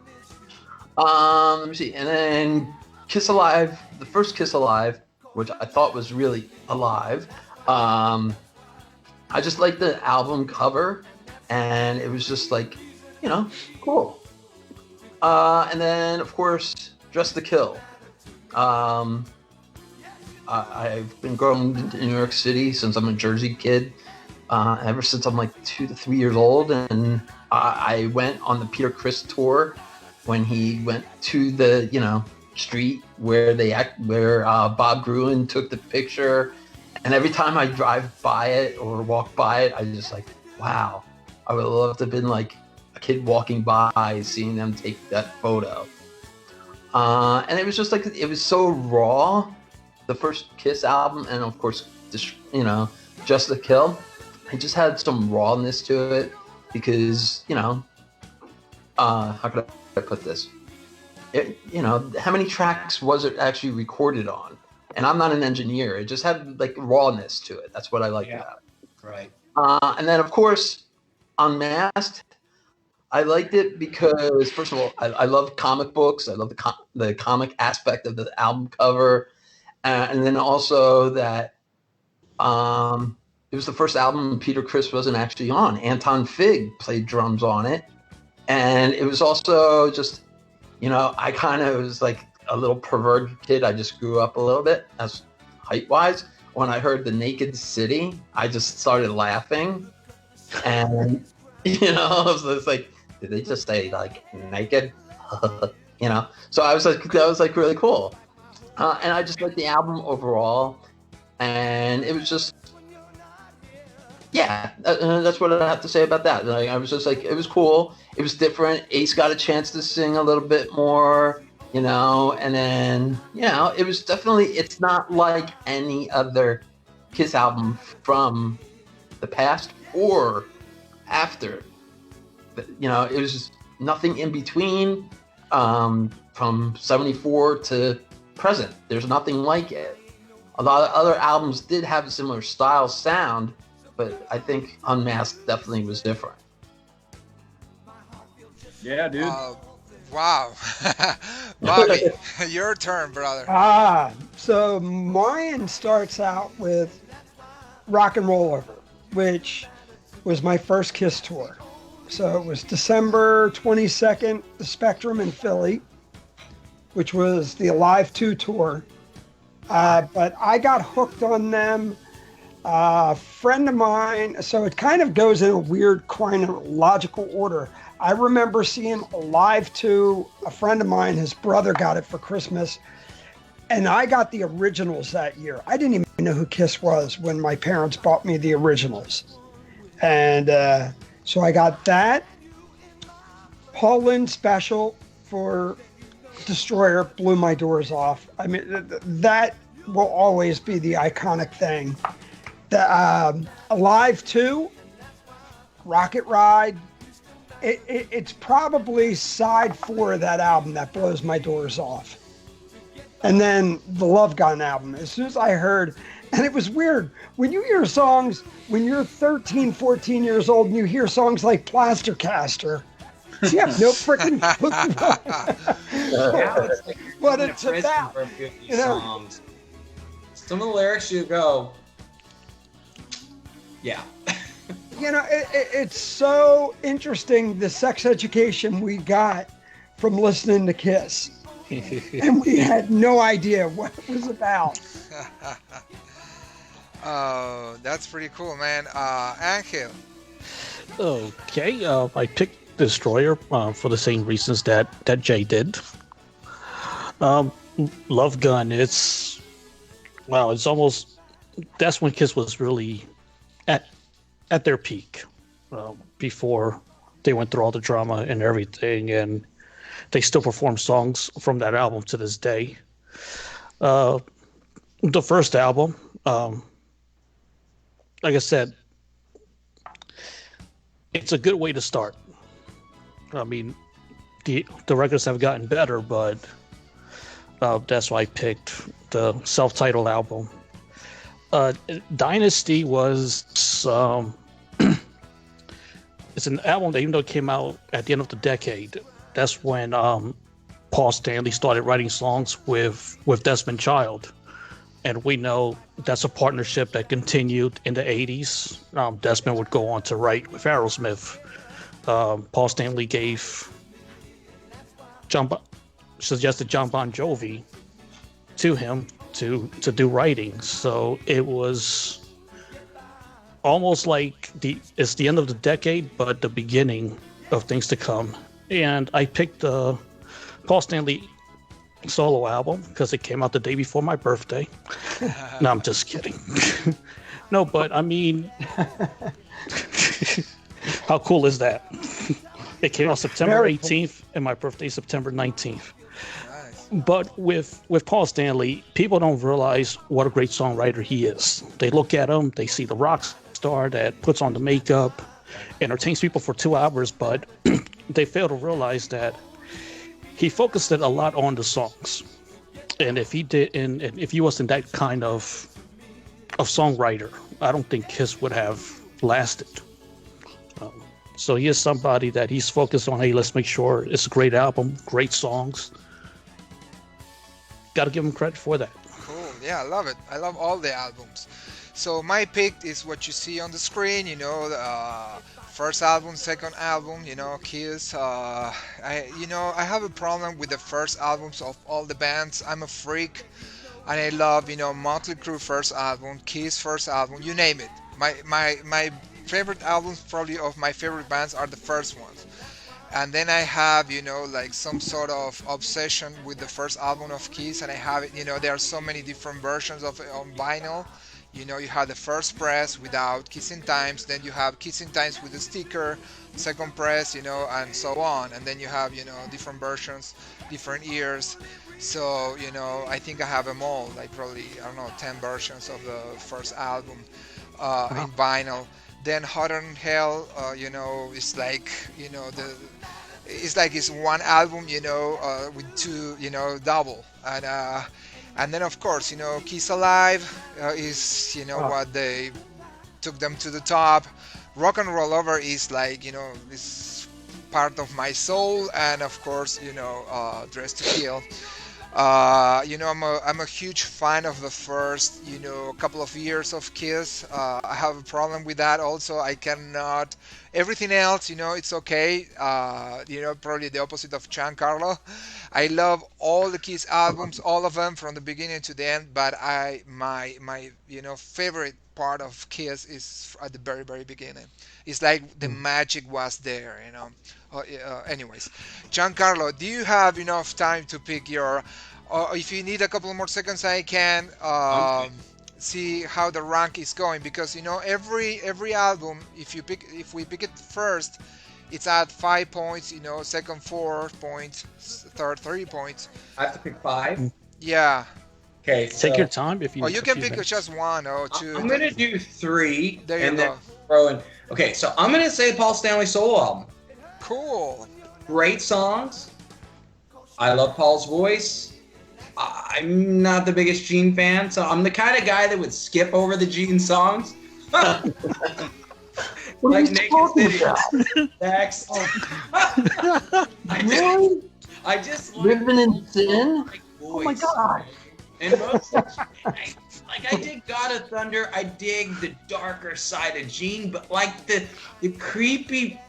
Let me see. And then Kiss Alive, the first Kiss Alive, which I thought was really alive. I just liked the album cover, and it was just like, cool. And then, of course, Dress to Kill. I've been growing into New York City since I'm a Jersey kid, ever since I'm like 2 to 3 years old. And I went on the Peter Criss tour when he went to the, street where Bob Gruen took the picture. And every time I drive by it or walk by it, I just like, wow, I would love to have been like a kid walking by, seeing them take that photo. And it was just like, it was so raw, the first Kiss album, and of course, Just to Kill. It just had some rawness to it because, how could I put this? How many tracks was it actually recorded on? And I'm not an engineer. It just had like rawness to it. That's what I liked about it. Right. And then, of course, Unmasked, I liked it because, first of all, I love comic books. I love the comic aspect of the album cover. And then also that it was the first album Peter Criss wasn't actually on. Anton Fig played drums on it. And it was also just, I kind of was like a little perverted kid. I just grew up a little bit as height-wise. When I heard The Naked City, I just started laughing. And, I was like, did they just say like naked? So I was like, that was like really cool. And I just liked the album overall. And it was just, yeah, that's what I have to say about that. Like, I was just like, it was cool. It was different. Ace got a chance to sing a little bit more, and then, it was definitely, it's not like any other Kiss album from the past or after. It was just nothing in between from 74 to present. There's nothing like it. A lot of other albums did have a similar style sound, but I think Unmasked definitely was different. Yeah, dude. Wow. Bobby, your turn, brother. So mine starts out with Rock and Roll Over, which was my first Kiss tour. So it was December 22nd, the Spectrum in Philly, which was the Alive 2 tour. But I got hooked on them. A friend of mine, so it kind of goes in a weird chronological order. I remember seeing Alive 2. A friend of mine, his brother got it for Christmas. And I got the originals that year. I didn't even know who Kiss was when my parents bought me the originals. And so I got that. Paul Lynde special for Destroyer blew my doors off. I mean, that will always be the iconic thing. The Alive 2, Rocket Ride, it's probably side 4 of that album that blows my doors off. And then the Love Gun album. As soon as I heard, and it was weird, when you hear songs, when you're 13, 14 years old and you hear songs like Plaster Caster, you have no freaking clue what it's about. For a few of these songs. Some of the lyrics you go, yeah. It's so interesting, the sex education we got from listening to Kiss. And we had no idea what it was about. Oh, that's pretty cool, man. Angel. Okay, I picked Destroyer for the same reasons that Jay did. Love Gun, it's almost, that's when Kiss was really at their peak, before they went through all the drama and everything, and they still perform songs from that album to this day. The first album, like I said, it's a good way to start. I mean, the records have gotten better, but that's why I picked the self-titled album. Dynasty was it's an album that, even though it came out at the end of the decade, that's when Paul Stanley started writing songs with Desmond Child. And we know that's a partnership that continued in the 80s. Desmond would go on to write with Aerosmith. Paul Stanley suggested John Bon Jovi to him to do writing. So it was almost like it's the end of the decade, but the beginning of things to come. And I picked the Paul Stanley solo album because it came out the day before my birthday. No, I'm just kidding. No, but I mean, How cool is that? It came out September Very cool. 18th, and my birthday September 19th. Nice. But with Paul Stanley, people don't realize what a great songwriter he is. They look at him, they see the rock star that puts on the makeup, entertains people for 2 hours, but they fail to realize that he focused it a lot on the songs. And if he didn't, and if he wasn't that kind of songwriter, I don't think Kiss would have lasted. So he is somebody that he's focused on. Hey, let's make sure it's a great album, great songs. Got to give him credit for that. Cool. Yeah, I love it. I love all the albums. So my pick is what you see on the screen. You know, the first album, second album. You know, Kiss. I have a problem with the first albums of all the bands. I'm a freak, and I love Motley Crue first album, Kiss first album. You name it. My favorite albums probably of my favorite bands are the first ones. And then I have, like some sort of obsession with the first album of Kiss, and I have it, there are so many different versions of it on vinyl. You have the first press without Kissing Times, then you have Kissing Times with the sticker, second press, and so on. And then you have, different versions, different years. So, I think I have them all, like probably, 10 versions of the first album in vinyl. Then Hotter Than Hell, it's like, it's one album, with two, double. And then of course, Kiss Alive is, what they took them to the top. Rock and Roll Over is like, this part of my soul. And of course, Dress to Kill. I'm a huge fan of the first, couple of years of Kiss. I have a problem with that also. I cannot. Everything else, it's okay. Probably the opposite of Giancarlo. I love all the Kiss albums, all of them from the beginning to the end. But my favorite part of Kiss is at the very, very beginning. It's like the magic was there, anyways, Giancarlo, do you have enough time to pick your? If you need a couple more seconds, I can see how the rank is going, because every album, if we pick it first, it's at 5 points. Second 4 points, third 3 points. I have to pick 5. Yeah. Okay. Take your time if you. Oh, need you a can few pick minutes. just 1 or 2. I'm gonna do 3. There you and go. Then throw in. Okay, so I'm gonna say Paul Stanley solo album. Cool. Great songs. I love Paul's voice. I'm not the biggest Gene fan, so I'm the kind of guy that would skip over the Gene songs. What are Like you Naked talking City. about? Next. Really? I just like Living in Sin? Paul's Oh my voice. god. And most, I dig God of Thunder. I dig the darker side of Gene, but like the creepy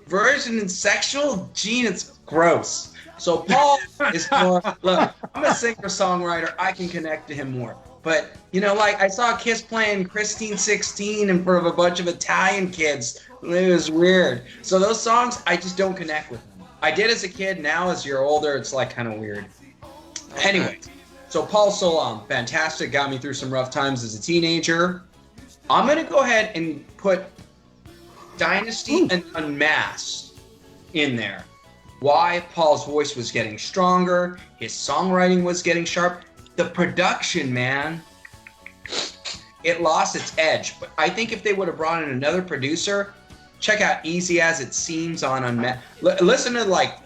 version and sexual Gene, it's gross. So Paul is more. Look, I'm a singer-songwriter. I can connect to him more. But like I saw Kiss playing Christine 16 in front of a bunch of Italian kids. It was weird. So those songs, I just don't connect with them. I did as a kid. Now, as you're older, it's like kind of weird. Anyway, so Paul Solon, fantastic. Got me through some rough times as a teenager. I'm gonna go ahead and put Dynasty and Unmasked in there. Why? Paul's voice was getting stronger. His songwriting was getting sharp. The production, man, it lost its edge. But I think if they would have brought in another producer, check out Easy As It Seems on Unmasked. Listen to like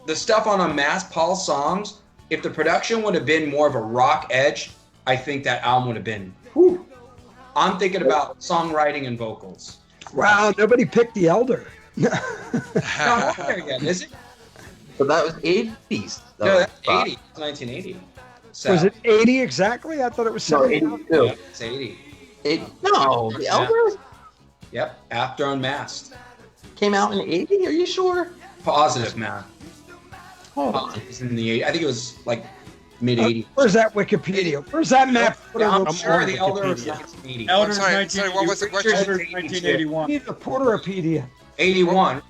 the stuff on Unmasked, Paul's songs. If the production would have been more of a rock edge, I think that album would have been. Whew. I'm thinking about songwriting and vocals. Wow, nobody picked The Elder. Not there yet, is it? But that was 80s. No, that's 80. It's 1980. So, Was it 80 exactly? I thought it was No, 70. 82. Yeah, it's 80. No, The Elder Yep, after Unmasked. came out in 80? Are you sure? Positive, man. Hold on. It was in the 80s. I think it was like mid 80s. Where's that Wikipedia? Where's that map? I'm I'm sure on the Elder was Wikipedia. 1980. Elder's sorry, what was the question? Elder's 1981. 1981. Need a Porteropedia. 81.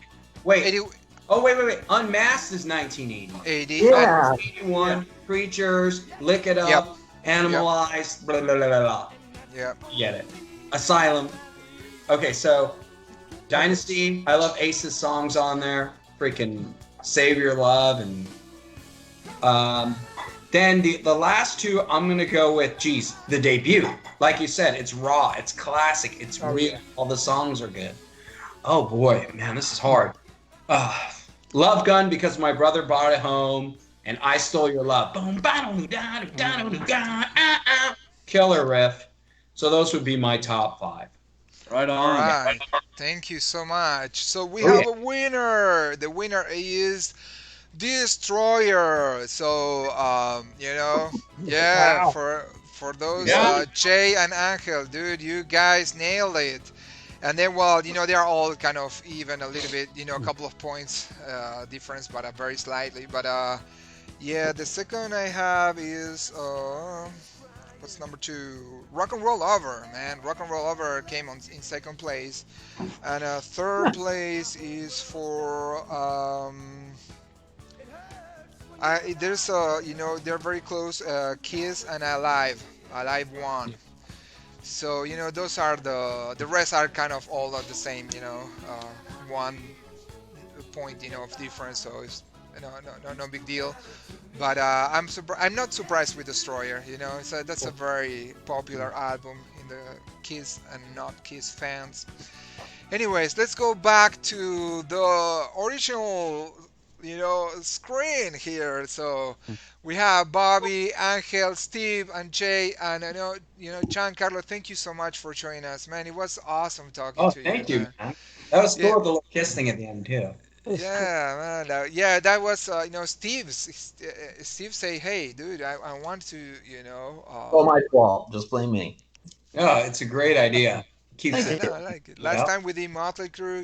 Wait. 80, Oh, wait. Unmasked is 1980. 80. Yeah. 81. Preachers, Lick It Up, Yep. Animalized, blah, blah, blah, blah, blah. Yeah. You get it. Asylum. Okay, so Dynasty. I love Ace's songs on there. Freaking Save Your Love. And then the last two, I'm going to go with, the debut. Like you said, it's raw. It's classic. It's real. Yeah. All the songs are good. Oh, boy. Man, this is hard. Love Gun, because my brother brought it home. And I Stole Your Love. Boom, killer riff. So those would be my top 5. Right on. All right. Thank you so much. So we have a winner. The winner is Destroyer. So Wow. for those Yeah. Jay and Angel, dude, you guys nailed it. And then, well, they are all kind of even a little bit, a couple of points difference, but very slightly. But yeah, the second I have is what's number 2? Rock and Roll Over, man. Rock and Roll Over came in second place, and third place is for there's they're very close. Kiss and Alive won. So those are the rest are kind of all the same. 1 point of difference. So it's no big deal. But I'm not surprised with Destroyer. That's a very popular album in the Kiss and not Kiss fans. Anyways, let's go back to the original screen here. So we have Bobby, Angel, Steve, and Jay, and Giancarlo. Thank you so much for joining us, man. It was awesome talking to you. Thank you, Man. man. That was cool, the little kiss thing at the end too. Yeah, man. That was Steve. Steve say, "Hey, dude, I want to, All my fault. Just blame me. Oh, it's a great idea. Keeps it. I like it. Last time we did Motley Crue,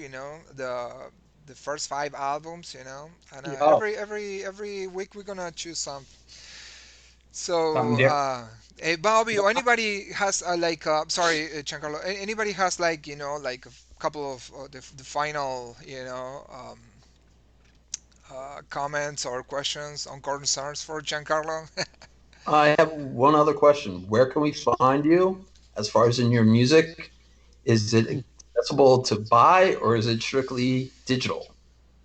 the first 5 albums, and every week we're gonna choose some. So, hey, Bobby, or anybody has sorry, Giancarlo, anybody has like a couple of the final, comments or questions on concerns for Giancarlo? I have one other question. Where can we find you as far as in your music? Is it accessible to buy, or is it strictly digital?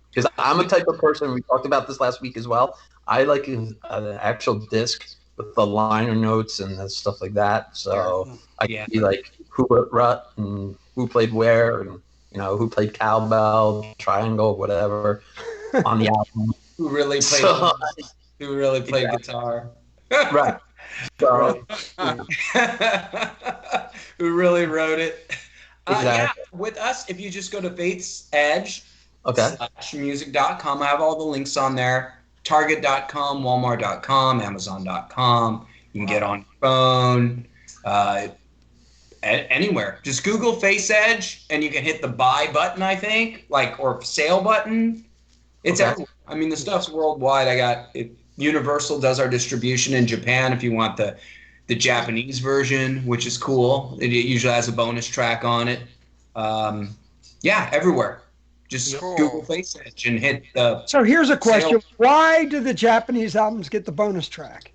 Because I'm a type of person, we talked about this last week as well. I like an actual disc with the liner notes and stuff like that. So I can be like who wrote Rut and who played where, and who played cowbell, triangle, whatever on the album. Who really played guitar? Right. So, who really wrote it? Exactly. With us, if you just go to Faithsedge okay. /music.com, I have all the links on there. Target.com, Walmart.com, Amazon.com. You can get on your phone, anywhere. Just Google Faithsedge, and you can hit the buy button, I think, or sale button. It's everywhere. I mean, the stuff's worldwide. Universal does our distribution in Japan if you want the Japanese version, which is cool. It usually has a bonus track on it. Everywhere. Just Google Faithsedge and hit the... So here's a question. Why do the Japanese albums get the bonus track?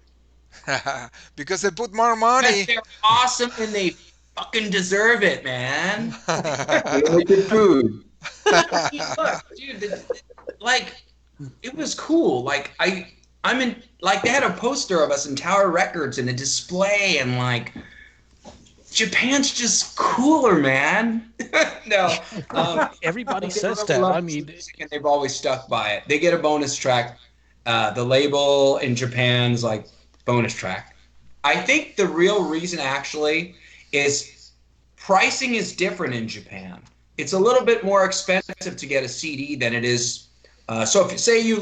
Because they put more money. They're awesome and they fucking deserve it, man. Really good food. Look, dude, it was cool. I'm in, they had a poster of us in Tower Records and a display, and Japan's just cooler, man. No. Everybody says that. I mean, and they've always stuck by it. They get a bonus track. The label in Japan's bonus track. I think the real reason actually is pricing is different in Japan. It's a little bit more expensive to get a CD than it is. So if you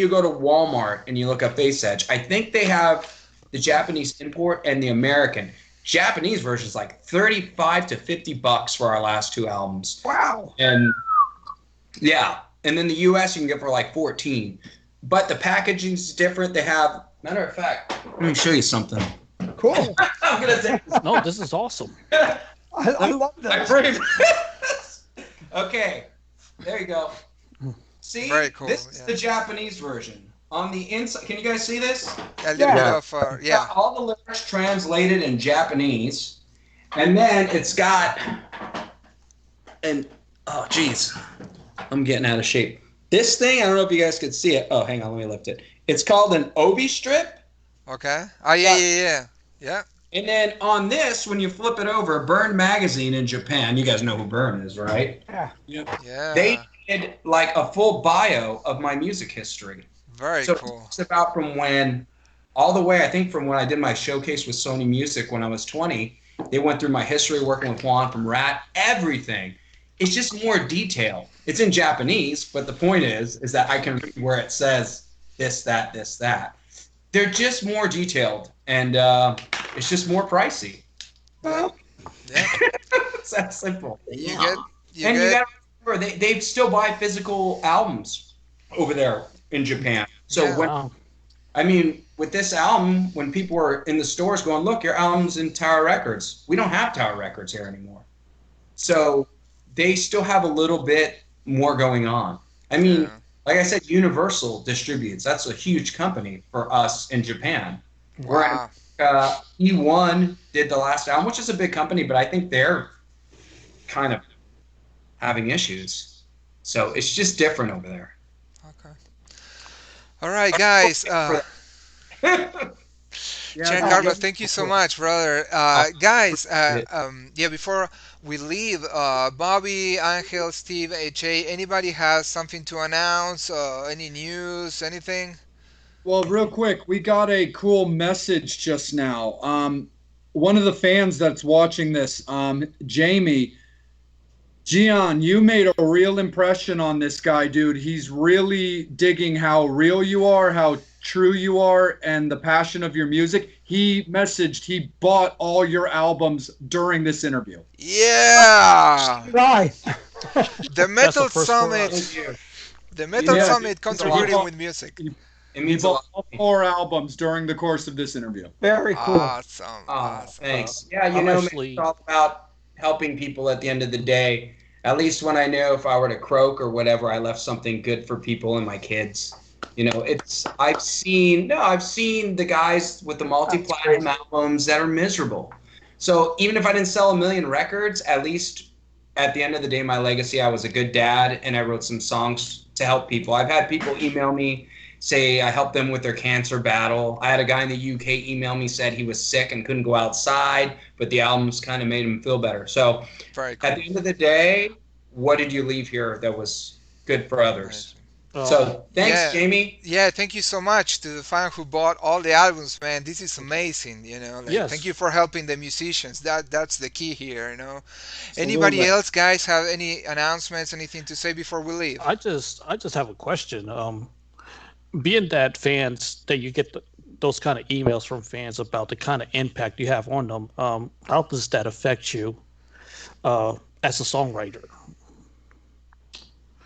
go to Walmart and you look at Faithsedge, I think they have the Japanese import and the American. Japanese version is $35 to $50 for our last 2 albums. Wow. And and then the US you can get for $14. But the packaging's different. They have, matter of fact, let me show you something. Cool. I'm gonna take this. no, this is awesome. I love that. Okay, there you go. See, Very cool, this is the Japanese version. On the inside, can you guys see this? A little bit of Got all the lyrics translated in Japanese, and then it's got and oh geez, I'm getting out of shape. This thing, I don't know if you guys could see it. Oh, hang on, let me lift it. It's called an obi strip. Okay. Oh yeah. And then on this, when you flip it over, Burn magazine in Japan, you guys know who Burn is, right? Yeah. Yeah. They did like a full bio of my music history. Very So cool. it's about from when, all the way, I think from when I did my showcase with Sony Music when I was 20. They went through my history working with Juan from Rat, everything. It's just more detail. It's in Japanese, but the point is that I can read where it says this, that, this, that. They're just more detailed, and it's just more pricey. Well, Yeah. It's that simple. You and you got to remember, they still buy physical albums over there in Japan. So Yeah. when Wow. I mean, with this album, when people were in the stores going, look, your album's in Tower Records. We don't have Tower Records here anymore. So they still have a little bit more going on. I mean, Yeah. like I said, Universal distributes. That's a huge company for us in Japan. Wow. E1 did the last album, which is a big company, but I think they're kind of having issues. So it's just different over there. Okay. All right, guys. Giancarlo, thank you so much, brother. Guys, yeah, before we leave, Bobby, Angel, Steve, Jay, anybody has something to announce? Any news? Anything? Well, real quick, we got a cool message just now. One of the fans that's watching this, Jamie, Gian, you made a real impression on this guy, dude. He's really digging how real you are, how true you are, and the passion of your music. He messaged, he bought all your albums during this interview. Yeah. right. The Metal first for Summit. us. The Metal Yeah. Summit contributing with music. It He means a bought lot. all 4 albums during the course of this interview. Very cool. Awesome. Oh, Awesome. thanks. Yeah, you I'm know, actually- it's all about helping people at the end of the day. At least when I know if I were to croak or whatever, I left something good for people and my kids. You know, I've seen the guys with the multi-platinum albums that are miserable. So even if I didn't sell 1 million records, at least at the end of the day, my legacy, I was a good dad and I wrote some songs to help people. I've had people email me, say I helped them with their cancer battle. I had a guy in the UK email me, said he was sick and couldn't go outside, but the albums kind of made him feel better. So Very cool. at the end of the day, what did you leave here that was good for others? So thanks, Yeah. Jamie. Yeah, thank you so much to the fan who bought all the albums, man. This is amazing, you know. Like, Yes. Thank you for helping the musicians. That's the key here, you know. Anybody Absolutely. else, guys, have any announcements, anything to say before we leave? I just have a question. Being that fans that you get those kind of emails from fans about the kind of impact you have on them, how does that affect you as a songwriter?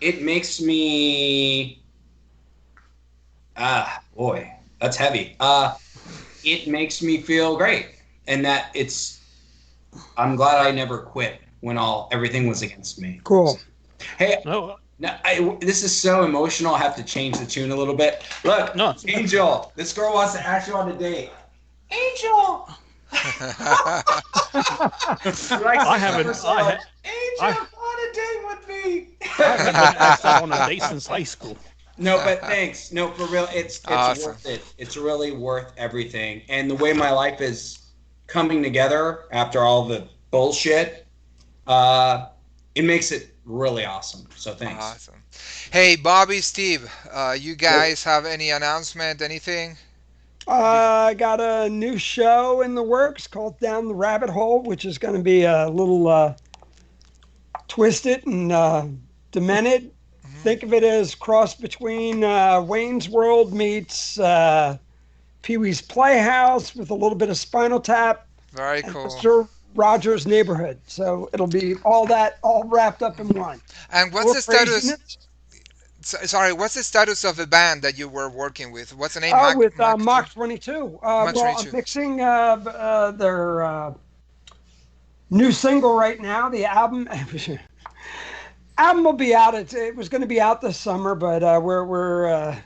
It makes me boy, that's heavy. It makes me feel great, and that I'm glad I never quit when everything was against me. Cool. Hey, No, this is so emotional. I have to change the tune a little bit. Look, No. Angel, this girl wants to ask you on a date. Angel. I haven't. Angel, on a date with me. I haven't been asked that on a date since high school. No, but thanks. No, for real, it's Awesome. worth it. It's really worth everything. And the way my life is coming together after all the bullshit, it makes it really awesome. So thanks. Awesome. Hey, Bobby, Steve, you guys have any announcement, anything? I got a new show in the works called Down the Rabbit Hole, which is going to be a little twisted and demented. Think of it as cross between Wayne's World meets Pee-wee's Playhouse with a little bit of Spinal Tap Very and cool. Mr. Rogers' Neighborhood. So it'll be all wrapped up in one. And what's the status? Sorry, what's the status of the band that you were working with? What's the name? With Mach 22. Mach Well, 22. I'm mixing their new single right now. The album will be out. It was going to be out this summer, but we're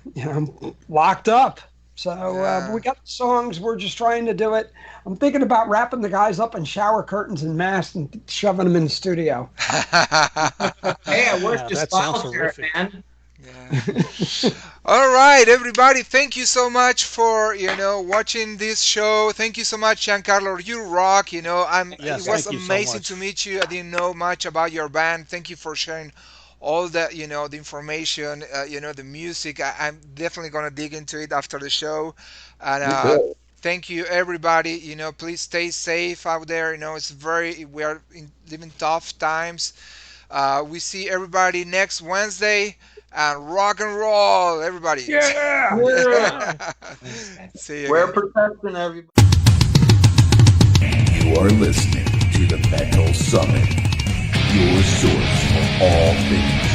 locked up. So Yeah. we got songs. We're just trying to do it. I'm thinking about wrapping the guys up in shower curtains and masks and shoving them in the studio. Hey, it works Yeah, just that sounds file share, horrific. man. Yeah. All right, everybody. Thank you so much for watching this show. Thank you so much, Giancarlo. You rock. Yes, It was thank you so amazing much. to meet you. I didn't know much about your band. Thank you for sharing all that the information. The music. I'm definitely gonna dig into it after the show. And Me too. thank you, everybody. Please stay safe out there. We are living tough times. We see everybody next Wednesday and rock and roll, everybody. Yeah. Yeah. See you Wear again. protection, everybody. You are listening to the Metal Summit, your source for all things